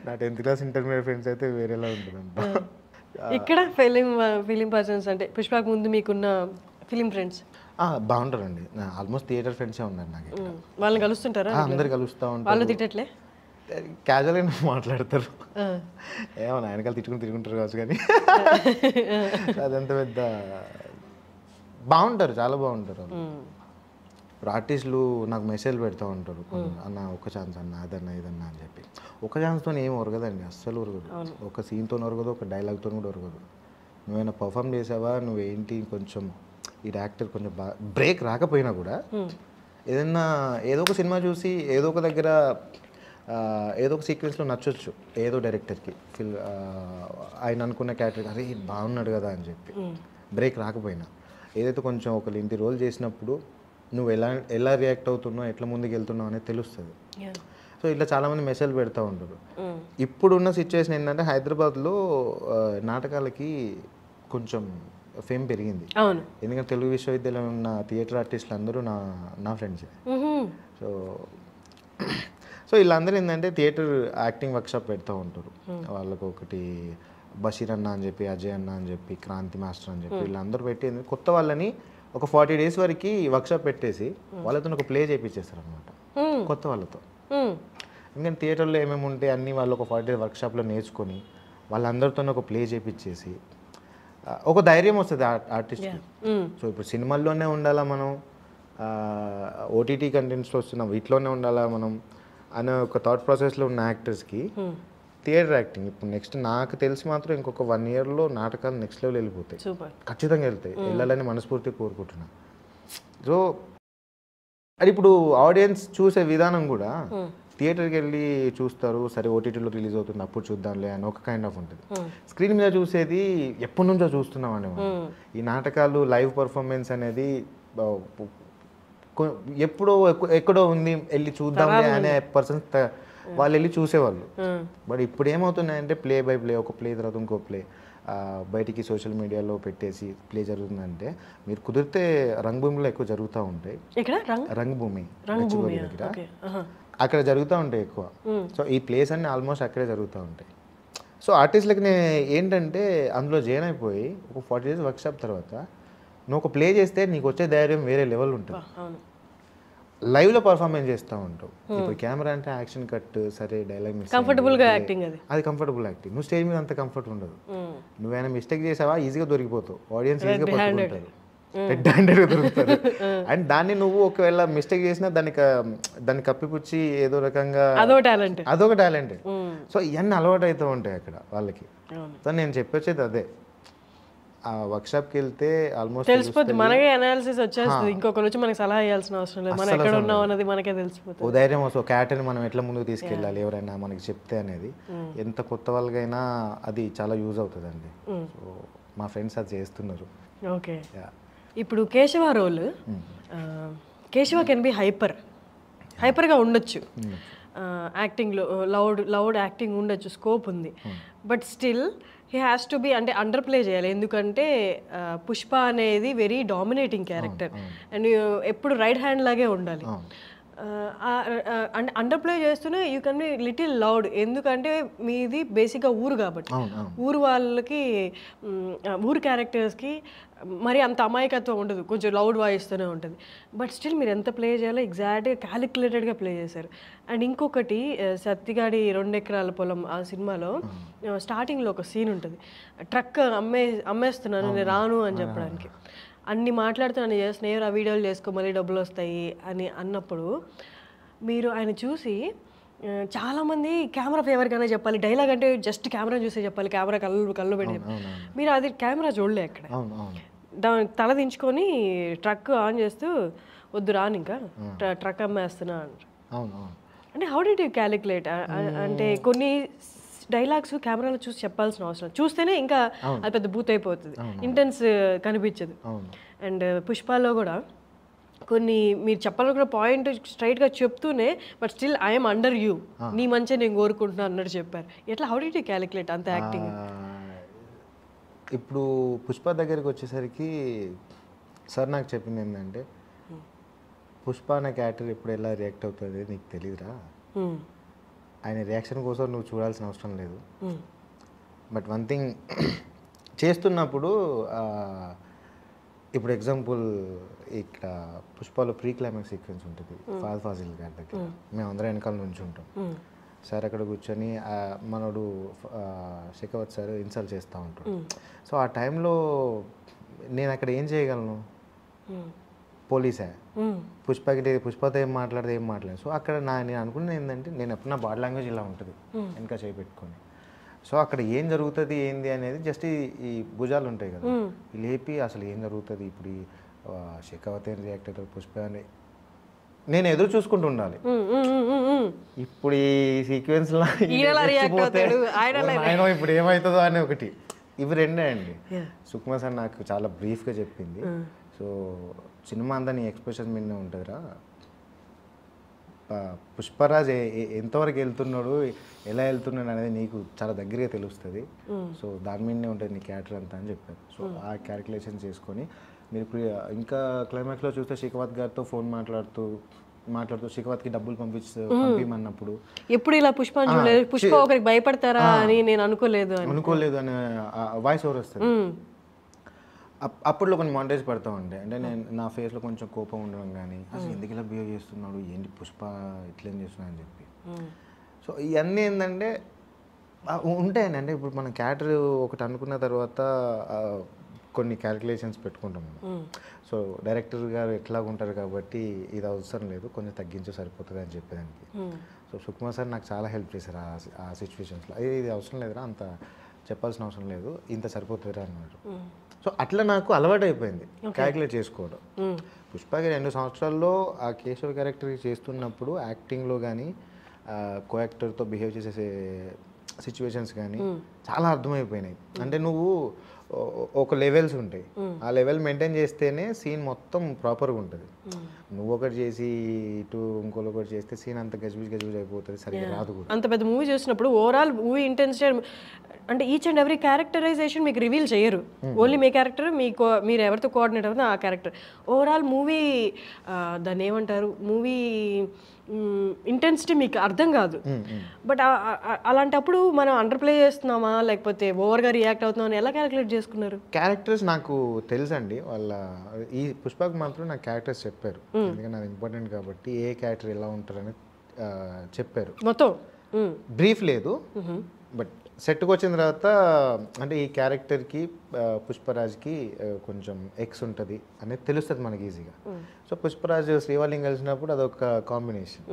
నా 10th క్లాస్ ఇంటర్మీడియట్ ఫ్రెండ్స్ అయితే వేరేలా ఉంటుందంట. ఇక్కడ ఫిలిం పర్సన్స్ అంటే పుష్పకు ముందు మీకున్న ఫిలిం ఫ్రెండ్స్ బాగుంటారండి. ఆల్మోస్ట్ థియేటర్ ఫ్రెండ్సే ఉన్నారు నాకు. వాళ్ళని కలుస్తుంటారా? అందరు కలుస్తూ ఉంటారు. వాళ్ళు తిట్టట్లే? క్యాజువల్గా మాట్లాడతారు, ఏమో వెనకాల తిట్టుకుంటారు కావచ్చు, కానీ అదంతా పెద్ద బాగుంటారు, చాలా బాగుంటారు. ఇప్పుడు ఆర్టిస్టులు నాకు మెసేజ్ పెడతా ఉంటారు, అన్న ఒక ఛాన్స్ అన్న, అదన్నా ఇదన్నా అని చెప్పి. ఒక ఛాన్స్తో ఏం ఒరగదండి, అస్సలు ఒరగదు. ఒక సీన్తో ఒరగదు, ఒక డైలాగ్తో కూడా ఒరగదు. నువ్వైనా పర్ఫామ్ చేసావా, నువ్వేంటి కొంచెం ఈ యాక్టర్ కొంచెం బ్రేక్ రాకపోయినా కూడా ఏదో ఒక సినిమా చూసి ఏదో ఒక దగ్గర ఏదో ఒక సీక్వెన్స్లో నచ్చొచ్చు ఏదో డైరెక్టర్కి, ఆయన అనుకున్న క్యారెక్టర్ అరే బాగున్నాడు కదా అని చెప్పి. బ్రేక్ రాకపోయినా ఏదైతే కొంచెం ఒక ఇంటి రోల్ చేసినప్పుడు నువ్వు ఎలా రియాక్ట్ అవుతున్నావు, ఎట్లా ముందుకు వెళ్తున్నావు అనేది తెలుస్తుంది. సో ఇట్లా చాలామంది మెసేజ్ పెడతా ఉంటారు. ఇప్పుడున్న సిచ్యువేషన్ ఏంటంటే హైదరాబాద్లో నాటకాలకి కొంచెం ఫేమ్ పెరిగింది. ఎందుకంటే తెలుగు విశ్వవిద్యాలయం ఉన్న థియేటర్ ఆర్టిస్టులు అందరూ నా ఫ్రెండ్సే. సో సో వీళ్ళందరూ ఏంటంటే థియేటర్ యాక్టింగ్ వర్క్షాప్ పెడతా ఉంటారు. వాళ్ళకు ఒకటి బషీర్ అన్న అని చెప్పి, అజయ్ అన్న అని చెప్పి, క్రాంతి మాస్టర్ అని చెప్పి వీళ్ళందరూ పెట్టి కొత్త వాళ్ళని ఒక 40 days వరకు వర్క్షాప్ పెట్టేసి వాళ్ళతో ఒక ప్లే చేయించేస్తారు అనమాట కొత్త వాళ్ళతో. ఎందుకంటే థియేటర్లో ఏమేమి ఉంటే అన్నీ వాళ్ళు ఒక 40 days వర్క్షాప్లో నేర్చుకొని వాళ్ళందరితో ఒక ప్లే చేయించేసి ఒక ధైర్యం వస్తుంది ఆర్టిస్ట్కి. సో ఇప్పుడు సినిమాల్లోనే ఉండాలా మనం, ఓటీటీ కంటెంట్స్లో వస్తున్నాం వీటిలోనే ఉండాలా మనం అనే ఒక థాట్ ప్రాసెస్లో ఉన్న యాక్టర్స్కి థియేటర్ యాక్టింగ్ ఇప్పుడు నెక్స్ట్ నాకు తెలిసి మాత్రం ఇంకొక 1 yearలో నాటకాలు నెక్స్ట్ లెవెల్ వెళ్ళిపోతాయి. ఖచ్చితంగా వెళ్ళాలని మనస్ఫూర్తిగా కోరుకుంటున్నా. సో అది ఇప్పుడు ఆడియన్స్ చూసే విధానం కూడా థియేటర్కి వెళ్ళి చూస్తారు, సరే ఓటీటీలో రిలీజ్ అవుతుంది అప్పుడు చూద్దాంలే అని ఒక కైండ్ ఆఫ్ ఉంటుంది. స్క్రీన్ మీద చూసేది ఎప్పటి నుంచో చూస్తున్నాం అండి. ఈ నాటకాలు లైవ్ పర్ఫార్మెన్స్ అనేది ఎప్పుడో ఎక్కడో ఉంది వెళ్ళి చూద్దాంలే అనే పర్సన్స్ వాళ్ళు వెళ్ళి చూసేవాళ్ళు. బట్ ఇప్పుడు ఏమవుతున్నాయంటే ప్లే బై ప్లే, ఒక ప్లే తర్వాత ఇంకో ప్లే బయటికి సోషల్ మీడియాలో పెట్టేసి ప్లే జరుగుతుందంటే మీరు కుదిరితే రంగభూమిలో ఎక్కువ జరుగుతూ ఉంటాయి. రంగభూమి దగ్గర అక్కడ జరుగుతూ ఉంటాయి ఎక్కువ. సో ఈ ప్లేస్ అన్నీ ఆల్మోస్ట్ అక్కడే జరుగుతూ ఉంటాయి. సో ఆర్టిస్ట్లకి నేను ఏంటంటే అందులో జాయిన్ అయిపోయి ఒక 40 days వర్క్షాప్ తర్వాత నువ్వు ఒక ప్లే చేస్తే నీకు వచ్చే ధైర్యం వేరే లెవెల్ ఉంటుంది. లైవ్లో పర్ఫార్మెన్స్ చేస్తూ ఉంటావు. ఇప్పుడు కెమెరా అంటే యాక్షన్ కట్, సరే డైలాగ్ మిస్, కంఫర్టబుల్గా యాక్టింగ్, అది కంఫర్టబుల్ యాక్టింగ్. నువ్వు స్టేజ్ మీద అంత కంఫర్ట్ ఉండదు. నువ్వేమైనా మిస్టేక్ చేసావా ఈజీగా దొరికిపోతావు, ఆడియన్స్ ఈజీగా పట్టుకుంటారు, రెడ్ హ్యాండెడ్గా దొరుకుతారు. అండ్ దాన్ని నువ్వు ఒకవేళ మిస్టేక్ చేసినా దాన్ని కప్పిపుచ్చి ఏదో రకంగా అదొక టాలెంట్. సో ఇవన్నీ అలవాటు అవుతూ ఉంటాయి అక్కడ వాళ్ళకి. సో నేను చెప్పొచ్చేది అదే, ఆ వర్క్షాప్కి వెళ్తే ఆల్మోస్ట్ తెలిసిపోతుంది, మనకే అనాలిసిస్ వచ్చేస్తుంది. ఇంకొకరు వచ్చి మనకి సలహా ఇవ్వాల్సిన అవసరం లేదు, మనం ఎక్కడ ఉన్నాం అన్నది మనకే తెలిసిపోతుంది. ఓ ధైర్యం వస్తుంది, క్యారెక్టర్ని మనం ఎట్లా ముందుకు తీసుకెళ్ళాలి ఎవరైనా మనకి చెప్తే అనేది. ఎంత కొత్త వాళ్ళకైనా అది చాలా యూజ్ అవుతుందండి. సో మా ఫ్రెండ్స్ అది చేస్తున్నారు. ఓకే, ఇప్పుడు Keshava role, Keshava can be హైపర్గా ఉండొచ్చు, యాక్టింగ్లో లౌడ్ యాక్టింగ్ ఉండొచ్చు, స్కోప్ ఉంది. But still he has to be అంటే అండర్ ప్లే చేయాలి. ఎందుకంటే పుష్ప అనేది వెరీ డామినేటింగ్ క్యారెక్టర్ అండ్ ఎప్పుడు రైట్ హ్యాండ్ లాగే ఉండాలి. అంటే అండర్ ప్లే చేస్తూనే you can be little loud, ఎందుకంటే మీది బేసిక్గా ఊరు కాబట్టి ఊరు వాళ్ళకి, ఊరు క్యారెక్టర్స్కి మరి అంత అమాయకత్వం ఉండదు, కొంచెం లౌడ్ వాయిస్తూనే ఉంటుంది. బట్ స్టిల్ మీరు ఎంత ప్లే చేయాలో ఎగ్జాక్ట్గా క్యాలిక్యులేటెడ్గా ప్లే చేశారు. అండ్ ఇంకొకటి సత్తిగాడి 2 ఎకరాల పొలం ఆ సినిమాలో స్టార్టింగ్లో ఒక సీన్ ఉంటుంది, ట్రక్ అమ్మేస్తున్నాను నేను రాను అని చెప్పడానికి. అన్ని మాట్లాడుతున్నాను చేస్తున్నాయి, ఆ వీడియోలు చేసుకో మళ్ళీ డబ్బులు వస్తాయి అని అన్నప్పుడు మీరు ఆయన చూసి చాలామంది కెమెరా ఫేవర్గానే చెప్పాలి, డైలాగ్ అంటే జస్ట్ కెమెరా చూసే చెప్పాలి, కెమెరా కళ్ళు పెట్టి మీరు అది కెమెరా చూడలే అక్కడ, దాని తల దించుకొని ట్రక్ ఆన్ చేస్తూ వద్దు రాను ఇంకా ట్రక్ అమ్మేస్తున్నా అంటారు. అంటే హౌ డిడ్ యూ క్యాలిక్యులేట్? అంటే కొన్ని డైలాగ్స్ కెమెరాలో చూసి చెప్పాల్సిన అవసరం, చూస్తేనే ఇంకా అది పెద్ద బూత్ అయిపోతుంది, ఇంటెన్స్ కనిపించదు. అండ్ పుష్పాలో కూడా కొన్ని మీరు చెప్పాలనుకున్న పాయింట్ స్ట్రైట్గా చెప్తూనే but still I'm under you, నీ మంచిగా నేను కోరుకుంటున్నాను అన్నట్టు చెప్పారు. ఎట్లా హౌ డిడ్ యూ క్యాలిక్యులేట్ అంత యాక్టింగ్? ఇప్పుడు పుష్ప దగ్గరికి వచ్చేసరికి సార్ నాకు చెప్పింది ఏంటంటే, పుష్ప అనే క్యారెక్టర్ ఇప్పుడు ఎలా రియాక్ట్ అవుతుంది నీకు తెలియదురా, ఆయన రియాక్షన్ కోసం నువ్వు చూడాల్సిన అవసరం లేదు. బట్ వన్ థింగ్ చేస్తున్నప్పుడు ఇప్పుడు ఎగ్జాంపుల్ ఇక్కడ పుష్పలో ప్రీ క్లైమాక్స్ సీక్వెన్స్ ఉంటుంది ఫాజిల్ గారి దగ్గర, మేము అందరం వెనకాల నుంచి ఉంటాం. సార్ అక్కడ కూర్చొని మనోడు శేఖవత్ సార్ ఇన్సల్ట్ చేస్తూ ఉంటాడు. సో ఆ టైంలో నేను అక్కడ ఏం చేయగలను, పోలీసే, పుష్పతో ఏం మాట్లాడదు. సో అక్కడ నేను అనుకున్నది ఏంటంటే, నేను ఎప్పుడు నా బాడీ లాంగ్వేజ్ ఇలా ఉంటుంది వెనక చేపెట్టుకొని, సో అక్కడ ఏం జరుగుతుంది ఏంది అనేది జస్ట్ ఈ భుజాలు ఉంటాయి కదా, లేపి అసలు ఏం జరుగుతుంది ఇప్పుడు ఈ శేఖవత్ ఏం రియాక్ట్ అవుతుంది పుష్ప అని నేను ఎదురు చూసుకుంటూ ఉండాలి. ఇప్పుడు ఈ సీక్వెన్స్లో ఆయన ఇప్పుడు ఏమవుతుందో అని ఒకటి, ఇవి రెండే అండి. సుకుమార్ సార్ నాకు చాలా బ్రీఫ్గా చెప్పింది. సో సినిమా అంతా నీ ఎక్స్ప్రెషన్ మీద ఉంటుందిరా, పుష్పరాజ్ ఎంతవరకు వెళ్తున్నాడు, ఎలా వెళ్తున్నాడు అనేది నీకు చాలా దగ్గరగా తెలుస్తుంది. సో దాని మీదనే ఉంటుంది నీ క్యారెక్టర్ అంతా అని చెప్పారు. సో ఆ క్యాలిక్యులేషన్ చేసుకొని మీరు ఇంకా క్లైమాక్స్లో చూస్తే శిఖవత్ గారితో ఫోన్ మాట్లాడుతూ శిఖవత్కి డబ్బులు పంపించమన్నప్పుడు ఎప్పుడు ఇలా పుష్ప చూడలేదు, పుష్ప ఒకరికి భయపడతారా అని నేను అనుకోలేదు అని వాయిస్ ఓవర్ వస్తుంది. అప్పట్లో కొన్ని మాంటేజ్ పడుతూ ఉండే, అంటే నేను నా ఫేస్లో కొంచెం కోపం ఉండడం కానీ అసలు ఎందుకు ఇలా బిహేవ్ చేస్తున్నాడు, ఏంటి పుష్ప ఇట్లేం చేస్తున్నా అని చెప్పి. సో ఇవన్నీ ఏంటంటే ఉంటాయండి. అంటే ఇప్పుడు మన క్యారెక్టర్ ఒకటి అనుకున్న తర్వాత కొన్ని క్యాలిక్యులేషన్స్ పెట్టుకుంటాం మనం. సో డైరెక్టర్ గారు ఎట్లాగా ఉంటారు కాబట్టి ఇది అవసరం లేదు, కొంచెం తగ్గించే సరిపోతుంది అని చెప్పేదానికి. సో సుకుమార్ సార్ నాకు చాలా హెల్ప్ చేశారు ఆ సిచ్యువేషన్స్లో. ఇది అవసరం లేదురా, అంత చెప్పాల్సిన అవసరం లేదు, ఇంత సరిపోతుందిరా అన్నారు. సో అట్లా నాకు అలవాటు అయిపోయింది క్యాలిక్యులేట్ చేసుకోవడం. పుష్పకి 2 సంవత్సరాల్లో ఆ కేశవ్ క్యారెక్టర్ చేస్తున్నప్పుడు యాక్టింగ్లో కానీ కో యాక్టర్తో బిహేవ్ చేసే సిచ్యువేషన్స్ కానీ చాలా అర్థమైపోయినాయి. అంటే నువ్వు ఒక లెవెల్స్ ఉంటాయి, ఆ లెవెల్ మెయింటైన్ చేస్తేనే సీన్ మొత్తం ప్రాపర్గా ఉంటుంది. నువ్వు ఒకటి చేసి ఇటు ఇంకోటి ఒకటి చేస్తే సీన్ అంత గజిబిజ్ అయిపోతుంది, సరిగ్గా రాదు కూడా. అంత పెద్ద మూవీ చూసినప్పుడు ఓవరాల్ మూవీ ఇంటెన్సిటీ అంటే ఈచ్ అండ్ ఎవ్రీ క్యారెక్టరైజేషన్ మీకు రివీల్ చేయరు. ఓన్లీ మీ క్యారెక్టర్, మీరు ఎవరితో కోఆర్డినేట్ అవుతుందో ఆ క్యారెక్టర్. ఓవరాల్ మూవీ దాన్ని ఏమంటారు, మూవీ ఇంటెన్సిటీ మీకు అర్థం కాదు. బట్ అలాంటప్పుడు మనం అండర్ ప్లే చేస్తున్నామా లేకపోతే ఓవర్గా రియాక్ట్ అవుతున్నామని ఎలా క్యాలిక్యులేట్ చేసుకున్నారు? క్యారెక్టర్స్ నాకు తెలుసండి, వాళ్ళ ఈ పుష్పకు మాత్రం నాకు క్యారెక్టర్స్ చెప్పారు, ఎందుకంటే అది ఇంపార్టెంట్ కాబట్టి ఏ క్యారెక్టర్ ఎలా ఉంటారని చెప్పారు. మొత్తం బ్రీఫ్ లేదు, బట్ సెట్కి వచ్చిన తర్వాత అంటే ఈ క్యారెక్టర్కి పుష్పరాజ్కి కొంచెం ఎక్స్ ఉంటుంది అనేది తెలుస్తుంది మనకి ఈజీగా. సో పుష్పరాజ్ శ్రీవాలిని కలిసినప్పుడు అదొక కాంబినేషన్,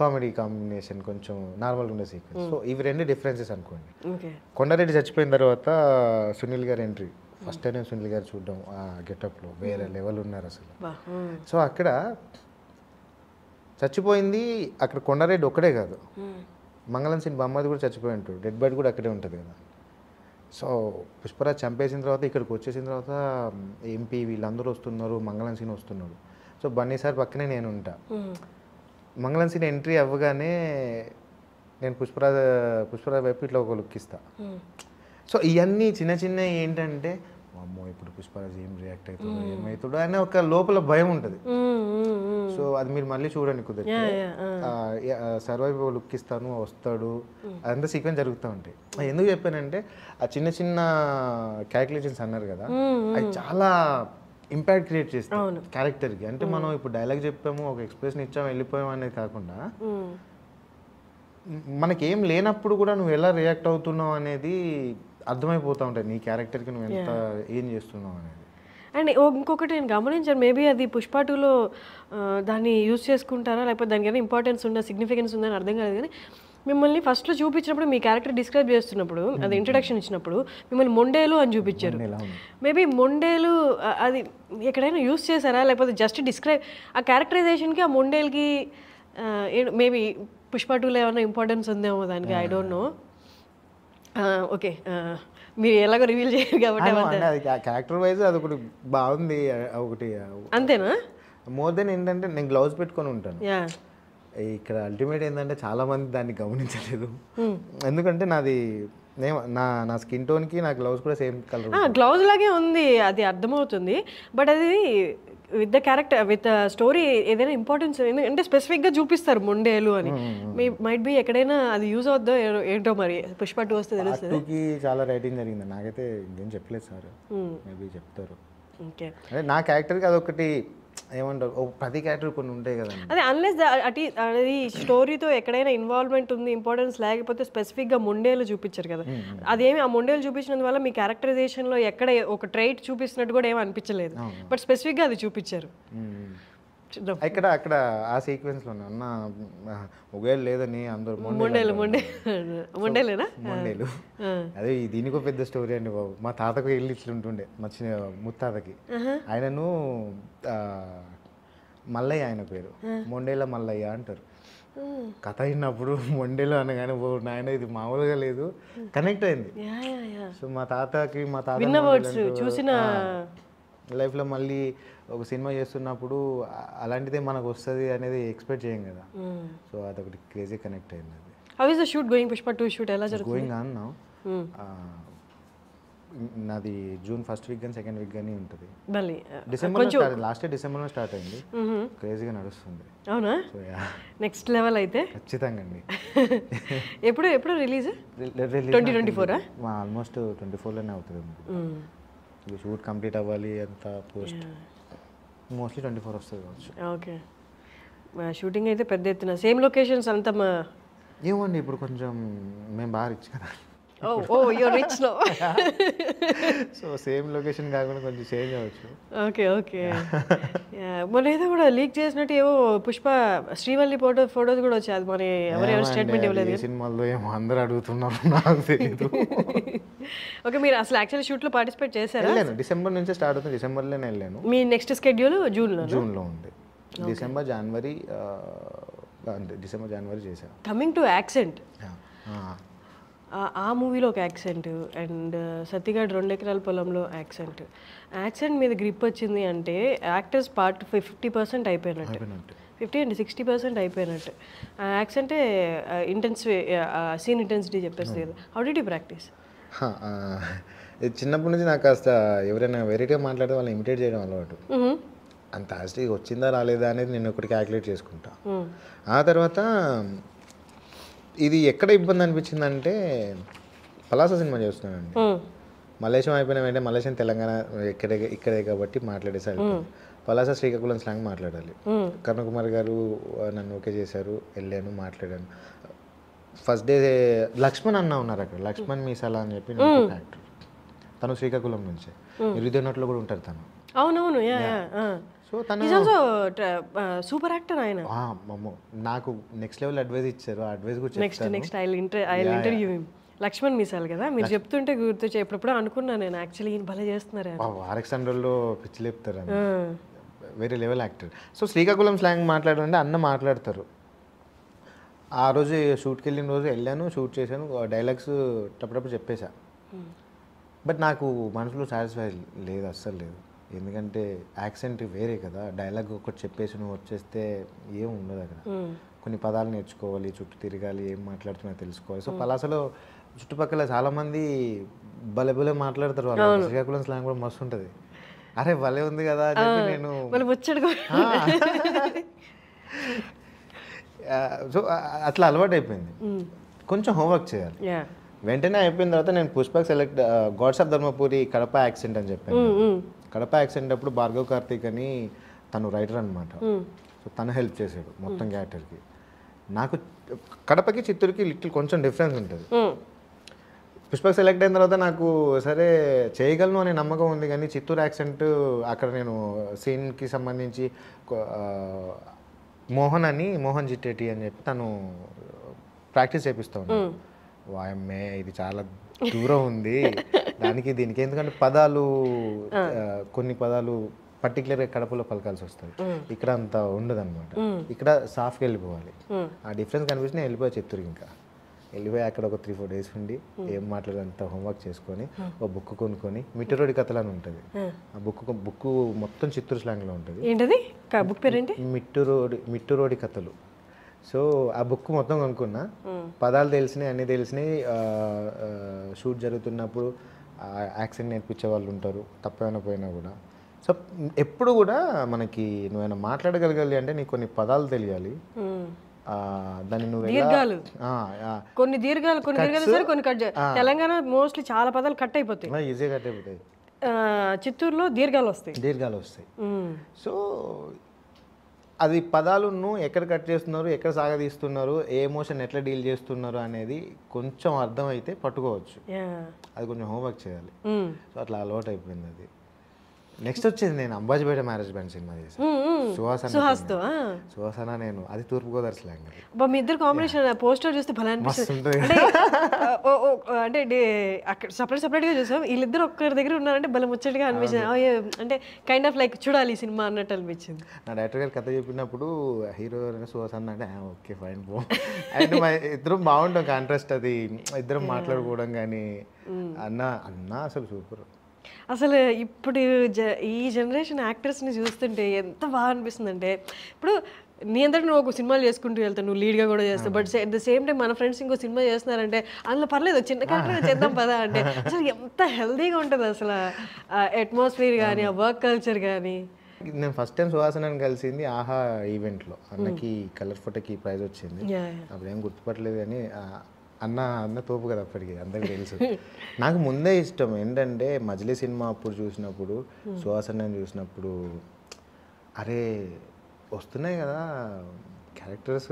కామెడీ కాంబినేషన్, కొంచెం నార్మల్గా ఉండే సీక్వెన్స్. సో ఇవి 2 డిఫరెన్సెస్ అనుకోండి. కొండారెడ్డి చచ్చిపోయిన తర్వాత సునీల్ గారి ఎంట్రీ, ఫస్ట్ టైం సునీల్ గారు చూడడం ఆ గెటప్లో వేరే లెవెల్ ఉన్నారు అసలు. సో అక్కడ చచ్చిపోయింది, అక్కడ కొండారెడ్డి ఒక్కడే కాదు, మంగళం సీన్ బొమ్మది కూడా చచ్చిపోయి ఉంటాడు, డెడ్ బాడీ కూడా అక్కడే ఉంటుంది కదా. సో పుష్పరాజ్ చంపేసిన తర్వాత ఇక్కడికి వచ్చేసిన తర్వాత ఎంపీ వీళ్ళందరూ వస్తున్నారు, మంగళం సీన్ వస్తున్నాడు. సో బన్నీ సార్ పక్కనే నేను ఉంటా. మంగళం సీన్ ఎంట్రీ అవ్వగానే నేను పుష్పరాజ్ వైపు ఇట్లా ఒక లుక్ ఇస్తా. సో ఇవన్నీ చిన్న చిన్న ఏంటంటే అమ్మో ఇప్పుడు పుష్పరాజ్ ఏం రియాక్ట్ అవుతాడు, ఏమవుతాడు అనే ఒక లోపల భయం ఉంటుంది. సో అది మీరు మళ్ళీ చూడండి కుదిరితే, సర్వైవ్ లుక్ ఇస్తాను వస్తాడు, అదంతా సీక్వెన్స్ జరుగుతూ ఉంటాయి. ఎందుకు చెప్పానంటే ఆ చిన్న చిన్న క్యాలిక్యులేషన్స్ అన్నారు కదా, అది చాలా ఇంపాక్ట్ క్రియేట్ చేస్తాం క్యారెక్టర్కి. అంటే మనం ఇప్పుడు డైలాగ్ చెప్పాము, ఒక ఎక్స్ప్రెషన్ ఇచ్చాము, వెళ్ళిపోయాము అనేది కాకుండా మనకేం లేనప్పుడు కూడా నువ్వు ఎలా రియాక్ట్ అవుతున్నావు అనేది అర్థమైపోతూ ఉంటుంది, నీ క్యారెక్టర్కి నువ్వు ఎంత ఏం చేస్తున్నావు అనేది. అండ్ ఇంకొకటి నేను గమనించాను, మేబీ అది పుష్ప 2లో దాన్ని యూజ్ చేసుకుంటారా లేకపోతే దానికైనా ఇంపార్టెన్స్ ఉందా, సిగ్నిఫికెన్స్ ఉందని అర్థం కాలేదు. కానీ మిమ్మల్ని ఫస్ట్లో చూపించినప్పుడు మీ క్యారెక్టర్ డిస్క్రైబ్ చేస్తున్నప్పుడు, అది ఇంట్రడక్షన్ ఇచ్చినప్పుడు మిమ్మల్ని మొండేలు అని చూపించారు. మేబీ మొండేలు అది ఎక్కడైనా యూజ్ చేశారా లేకపోతే జస్ట్ డిస్క్రైబ్ ఆ క్యారెక్టరైజేషన్కి ఆ మొండేల్కి మేబీ పుష్ప 2లో ఏమైనా ఇంపార్టెన్స్ ఉందేమో దానికి, ఐ డోంట్ నో. ఓకే, మీరు ఎలాగో రివీల్ చేయరు కాబట్టి అది క్యారెక్టర్ వైజ్ అది ఒకటి బాగుంది, ఒకటి అంతేనా. మోర్ దెన్ ఏంటంటే నేను గ్లౌజ్ పెట్టుకొని ఉంటాను ఇక్కడ. అల్టిమేట్ ఏంటంటే చాలా మంది దాన్ని గమనించలేదు, ఎందుకంటే నా స్కిన్ టోన్కి నా గ్లౌజ్ కూడా సేమ్ కలర్, గ్లౌజ్ లాగే ఉంది, అది అర్థమవుతుంది. బట్ అది with the character with story ఏదైనా ఇంపార్టెన్స్ అంటే స్పెసిఫిక్గా చూపిస్తారు మొండేలు అని. మైట్ బి ఎక్కడైనా అది యూజ్ అవుద్దో ఏంటో, మరి పుష్ప 2 వస్తే తెలుస్తుంది. చాలా రైటింగ్ జరిగింది, నాకైతే ఇంకేం చెప్పలేదు సార్, మేబీ చెప్తారు. ఓకే, అంటే నా క్యారెక్టర్కి అదొకటి ఏమంటారు, ప్రతి క్యారెక్టర్ కొన్ని ఉంటాయి కదా. అదే అన్లెస్ అది స్టోరీతో ఎక్కడైనా ఇన్వాల్వ్మెంట్ ఉంది, ఇంపార్టెన్స్ లేకపోతే స్పెసిఫిక్గా మొండేలు చూపించారు కదా. అదేమి ఆ మొండేలు చూపించినందువల్ల మీ క్యారెక్టరైజేషన్లో ఎక్కడ ఒక ట్రైట్ చూపిస్తున్నట్టు కూడా ఏమి అనిపించలేదు, బట్ స్పెసిఫిక్గా అది చూపించారు. అక్కడ ఆ సీక్వెన్స్లో అన్న ఒకవేళ లేదని అందరూ మొండేలేనా మొండేలు. అదే దీనికో పెద్ద స్టోరీ అండి బాబు. మా తాతకు వెళ్ళి ఇట్లుంటుండే, మా ముత్తాతకి, ఆయనను మల్లయ్య ఆయన పేరు, మొండేల మల్లయ్య అంటారు. కథ అయినప్పుడు మొండేలు అనగానే నాయన ఇది మామూలుగా లేదు, కనెక్ట్ అయింది. సో మా తాతకి చూసిన లైఫ్లో మళ్ళీ ఒక సినిమా చేస్తున్నప్పుడు అలాంటిదే మనకు వస్తుంది అనేది ఎక్స్పెక్ట్ చేయం కదా. సో అదొకటి క్రేజీ కనెక్ట్ అయింది. అది how is the shoot going Pushpa 2 shoot ఎలా జరుగుతుంది? Going on now. నాది జూన్ ఫస్ట్ వీక్ కానీ సెకండ్ వీక్ కానీ ఉంటుంది. మళ్ళీ డిసెంబర్లో లాస్ట్ ఇయర్ డిసెంబర్లో స్టార్ట్ అయింది. క్రేజీగా నడుస్తుంది. అవునా? నెక్స్ట్ లెవెల్ అయితే ఖచ్చితంగా అండి. ఎప్పుడు ఎప్పుడు రిలీజ్? 2024 ఆల్మోస్ట్ 24లోనే అవుతుంది. ఇది షూట్ కంప్లీట్ అవ్వాలి అంత పోస్ట్ మోస్ట్లీ 24 వస్తుంది కావచ్చు. ఓకే. షూటింగ్ అయితే పెద్ద ఎత్తున సేమ్ లొకేషన్స్ అంతా ఏమండి ఇప్పుడు కొంచెం మేము బాగా రిచ్ కదా. Oh you're rich no. So same location కాకుండా కొంచెం చేంజ్ అవ్వచ్చు. Okay okay. మొన్న ఏదో కూడా లీక్ చేసినట్టు ఏవో పుష్ప శ్రీవల్లి ఫోటోస్ కూడా వచ్చాయి. అది మరి ఎవరు స్టేట్మెంట్ ఇవ్వలేదు. సినిమాల్లో ఏమో అందరూ అడుగుతున్నారు, నాకు తెలియదు. ఓకే, మీరు అసలు యాక్చువల్లీ షూట్లో పార్టిసిపేట్ చేశారా? వెళ్ళాను, డిసెంబర్ నుంచే స్టార్ట్ అవుతుంది. డిసెంబర్లోనే వెళ్ళాను. మీ నెక్స్ట్ స్కెడ్యూల్ జూన్లో ఉంది. డిసెంబర్ జనవరి చేశాను. కమింగ్ టు యాక్సెంట్, ఆ మూవీలో ఒక యాక్సెంట్ అండ్ సత్తిగాడు 2 ఎకరాల పొలంలో యాక్సెంట్ మీద గ్రిప్ వచ్చింది అంటే యాక్టర్స్ పార్ట్ 50% అయిపోయినట్టు, 50 and 60% అయిపోయినట్టు. ఆ యాక్సెంటే ఇంటెన్స్ సీన్ ఇంటెన్సిటీ చెప్పేస్తుంది కదా. How did you practice? చిన్నప్పటి నుంచి నాకు కాస్త ఎవరైనా వెరైటీగా మాట్లాడితే వాళ్ళని ఇమిటేట్ చేయడం అలవాటు. అంత యాస్టిక్ వచ్చిందా రాలేదా అనేది నేను ఒకటి క్యాలిక్యులేట్ చేసుకుంటా. ఆ తర్వాత ఇది ఎక్కడ ఇబ్బంది అనిపించిందంటే పలాస సినిమా చేస్తున్నానండి. మలేషియం అయిపోయిన వెంటనే మలేషియం తెలంగాణ ఇక్కడే కాబట్టి మాట్లాడేసారి పలాస శ్రీకాకుళం స్లాంగ్ మాట్లాడాలి. కరుణకుమార్ గారు నన్ను ఓకే చేశారు, వెళ్ళాను, మాట్లాడాను. ఫస్ట్ డే లక్ష్మణ్ అన్న ఉన్నారు అక్కడ, లక్ష్మణ్ మీసాలా అని చెప్పి యాక్టర్, తను శ్రీకాకుళం నుంచే, ఇరుదన్నట్లో కూడా ఉంటారు తను. అవునవును. సో తను సూపర్ యాక్టర్ ఆయన. నాకు నెక్స్ట్ లెవెల్ అడ్వైస్ ఇచ్చారు. ఆ అడ్వైస్ కూడా next I interview him. Lakshman Meesal కదా, మీరు చెప్తుంటే గుర్తొచ్చి ఎప్పుడప్పుడు అనుకున్నాను నేను యాక్చువల్లీ ఈయన భలే చేస్తున్నారు. ఆర్ఎక్స్లో పిచ్చి లేపుతారు, వేరే level actor. So Srikakulam slang మాట్లాడాలంటే అన్న మాట్లాడతారు. ఆ రోజు షూట్కి వెళ్ళిన రోజు వెళ్ళాను, షూట్ చేశాను, డైలాగ్స్ టప్పుడప్పుడు చెప్పేశా. బట్ నాకు మనసులో సాటిస్ఫై లేదు, అస్సలు లేదు. ఎందుకంటే యాక్సెంట్ వేరే కదా, డైలాగ్ ఒకటి చెప్పేసి నువ్వు వచ్చేస్తే ఏం ఉండదు అక్కడ. కొన్ని పదాలు నేర్చుకోవాలి, చుట్టూ తిరగాలి, ఏం మాట్లాడుతున్నా తెలుసుకోవాలి. సో పలాసలో చుట్టుపక్కల చాలామంది భలే భలే మాట్లాడతారు. వాళ్ళు శ్రీకాకుళం స్లాంగ్ కూడా మస్తు ఉంటుంది. అరే భలే ఉంది కదా అని చెప్పి నేను సో అట్లా అలవాటు అయిపోయింది. కొంచెం హోంవర్క్ చేయాలి. వెంటనే అయిపోయిన తర్వాత నేను Pushpak select God's of Dharmapuri Kadapa accent అని చెప్పాను. కడప యాక్సెంట్ అప్పుడు భార్గవ్ కార్తిక్ అని తను రైటర్ అనమాట. సో తను హెల్ప్ చేశాడు మొత్తం క్యారెక్టర్కి. నాకు కడపకి చిత్తూరుకి లిటిల్ కొంచెం డిఫరెన్స్ ఉంటుంది. పుష్పక్ సెలెక్ట్ అయిన తర్వాత నాకు సరే చేయగలను అనే నమ్మకం ఉంది, కానీ చిత్తూరు యాక్సెంట్ అక్కడ నేను సీన్కి సంబంధించి మోహన్ జిట్టేటి అని చెప్పి తను ప్రాక్టీస్ చేపిస్తూ ఉన్నాను. వాయమ్మే ఇది చాలా దూరం ఉంది దానికి దీనికి, ఎందుకంటే పదాలు కొన్ని పదాలు పర్టికులర్గా కడపలో పలకాల్సి వస్తుంది, ఇక్కడ అంత ఉండదు అనమాట. ఇక్కడ సాఫ్ట్గా వెళ్ళిపోవాలి. ఆ డిఫరెన్స్ కనిపించిన వెళ్ళిపోయా చిత్తూరు. ఇంకా వెళ్ళిపోయి అక్కడ ఒక 3-4 days ఉండి ఏం మాట్లాడంత హోంవర్క్ చేసుకొని ఒక బుక్ కొనుక్కొని మిట్టురోడి కథలు అని ఉంటుంది. ఆ బుక్ మొత్తం చిత్తూరు స్లాంగ్లో ఉంటుంది. ఏంటది బుక్ పేరు ఏంటి? మిట్టురోడి కథలు. సో ఆ బుక్ మొత్తం కొనుక్కున్నా, పదాలు తెలిసినాయి, అన్నీ తెలిసినాయి. షూట్ జరుగుతున్నప్పుడు యాక్సెంట్ నేర్పించే వాళ్ళు ఉంటారు తప్పైనా పోయినా కూడా. సో ఎప్పుడు కూడా మనకి నువ్వైనా మాట్లాడగలగాలి అంటే నీకు కొన్ని పదాలు తెలియాలి. దాన్ని నువ్వు కొన్ని దీర్ఘాలు సరే కొన్ని కట్. తెలంగాణ మోస్ట్లీ చాలా పదాలు కట్ అయిపోతాయి, ఈజీగా కట్ అయిపోతాయి. చిత్తూరులో దీర్ఘాలు వస్తాయి. సో అది పదాలను ఎక్కడ కట్ చేస్తున్నారు, ఎక్కడ సాగదీస్తున్నారు, ఏ ఎమోషన్ ఎట్లా డీల్ చేస్తున్నారు అనేది కొంచెం అర్థమైతే పట్టుకోవచ్చు. అది కొంచెం హోంవర్క్ చేయాలి. సో అట్లా అలవాటు అయిపోయింది అది. నెక్స్ట్ వచ్చేది నేను అంబాజీపేట మ్యారేజ్ బ్యాండ్ సినిమా చేశాను సుహాసన. నేను అది తూర్పుగోదావరి స్లాంగ్. మీ ఇద్దరు కాంబినేషన్ పోస్టర్ చూస్తే భలే అనిపిస్తుంది. అంటే అక్కడ సపరేట్గా చూసాం, వీళ్ళిద్దరు ఒక్కరి దగ్గర ఉన్నారంటే భలే ముచ్చటగా అనిపించింది. అంటే కైండ్ ఆఫ్ లైక్ చూడాలి ఈ సినిమా అన్నట్టు అనిపించింది. నా డైరెక్టర్ గారు కథ చెప్పినప్పుడు హీరో సుహాసన అంటే ఓకే ఫైన్ పో అండ్ ఇద్దరం బాగుంటాం కాంట్రాస్ట్. అది ఇద్దరం మాట్లాడుకోవడం కానీ అన్న అసలు సూపర్. అసలు ఇప్పుడు ఈ జనరేషన్ యాక్టర్స్ని చూస్తుంటే ఎంత బాగా అనిపిస్తుందంటే ఇప్పుడు నీ అంతటి నువ్వు ఒక సినిమాలు చేసుకుంటూ వెళ్తావు, నువ్వు లీడ్గా కూడా చేస్తావు, but at the same time మన ఫ్రెండ్స్ ఇంకో సినిమా చేస్తున్నారంటే అందులో పర్లేదు చిన్న క్యారెక్టర్ చేద్దాం పదా అంటే అసలు ఎంత హెల్తీగా ఉంటుంది అసలు అట్మాస్ఫియర్ కానీ ఆ వర్క్ కల్చర్ కానీ. నేను ఫస్ట్ టైం సుహాసనని కలిసింది ఆహా ఈవెంట్లో, అన్నకి కలర్ ఫోటోకి ప్రైజ్ వచ్చింది. అప్పుడు ఏం గుర్తుపట్టలేదు కానీ అన్న తోపు కదా అప్పటికి అందరికి తెలుసు. నాకు ముందే ఇష్టం ఏంటంటే మజిలీ సినిమా అప్పుడు చూసినప్పుడు సుహాసనని చూసినప్పుడు అరే వస్తున్నాయి కదా క్యారెక్టర్స్,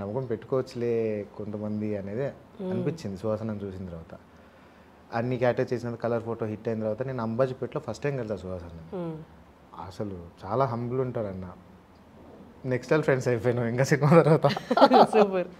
నమ్మకం పెట్టుకోవచ్చులే కొంతమంది అనేది అనిపించింది సుహాసనని చూసిన తర్వాత. అన్ని క్యారెక్టర్ చేసిన కలర్ ఫోటో హిట్ అయిన తర్వాత నేను అంబాజీపేటలో ఫస్ట్ టైం కలిసా సుహాసన. అసలు చాలా హంబుల్ ఉంటారు అన్న. నెక్స్ట్ టైం ఫ్రెండ్స్ అయిపోయినాం ఇంకా సినిమా తర్వాత. సూపర్.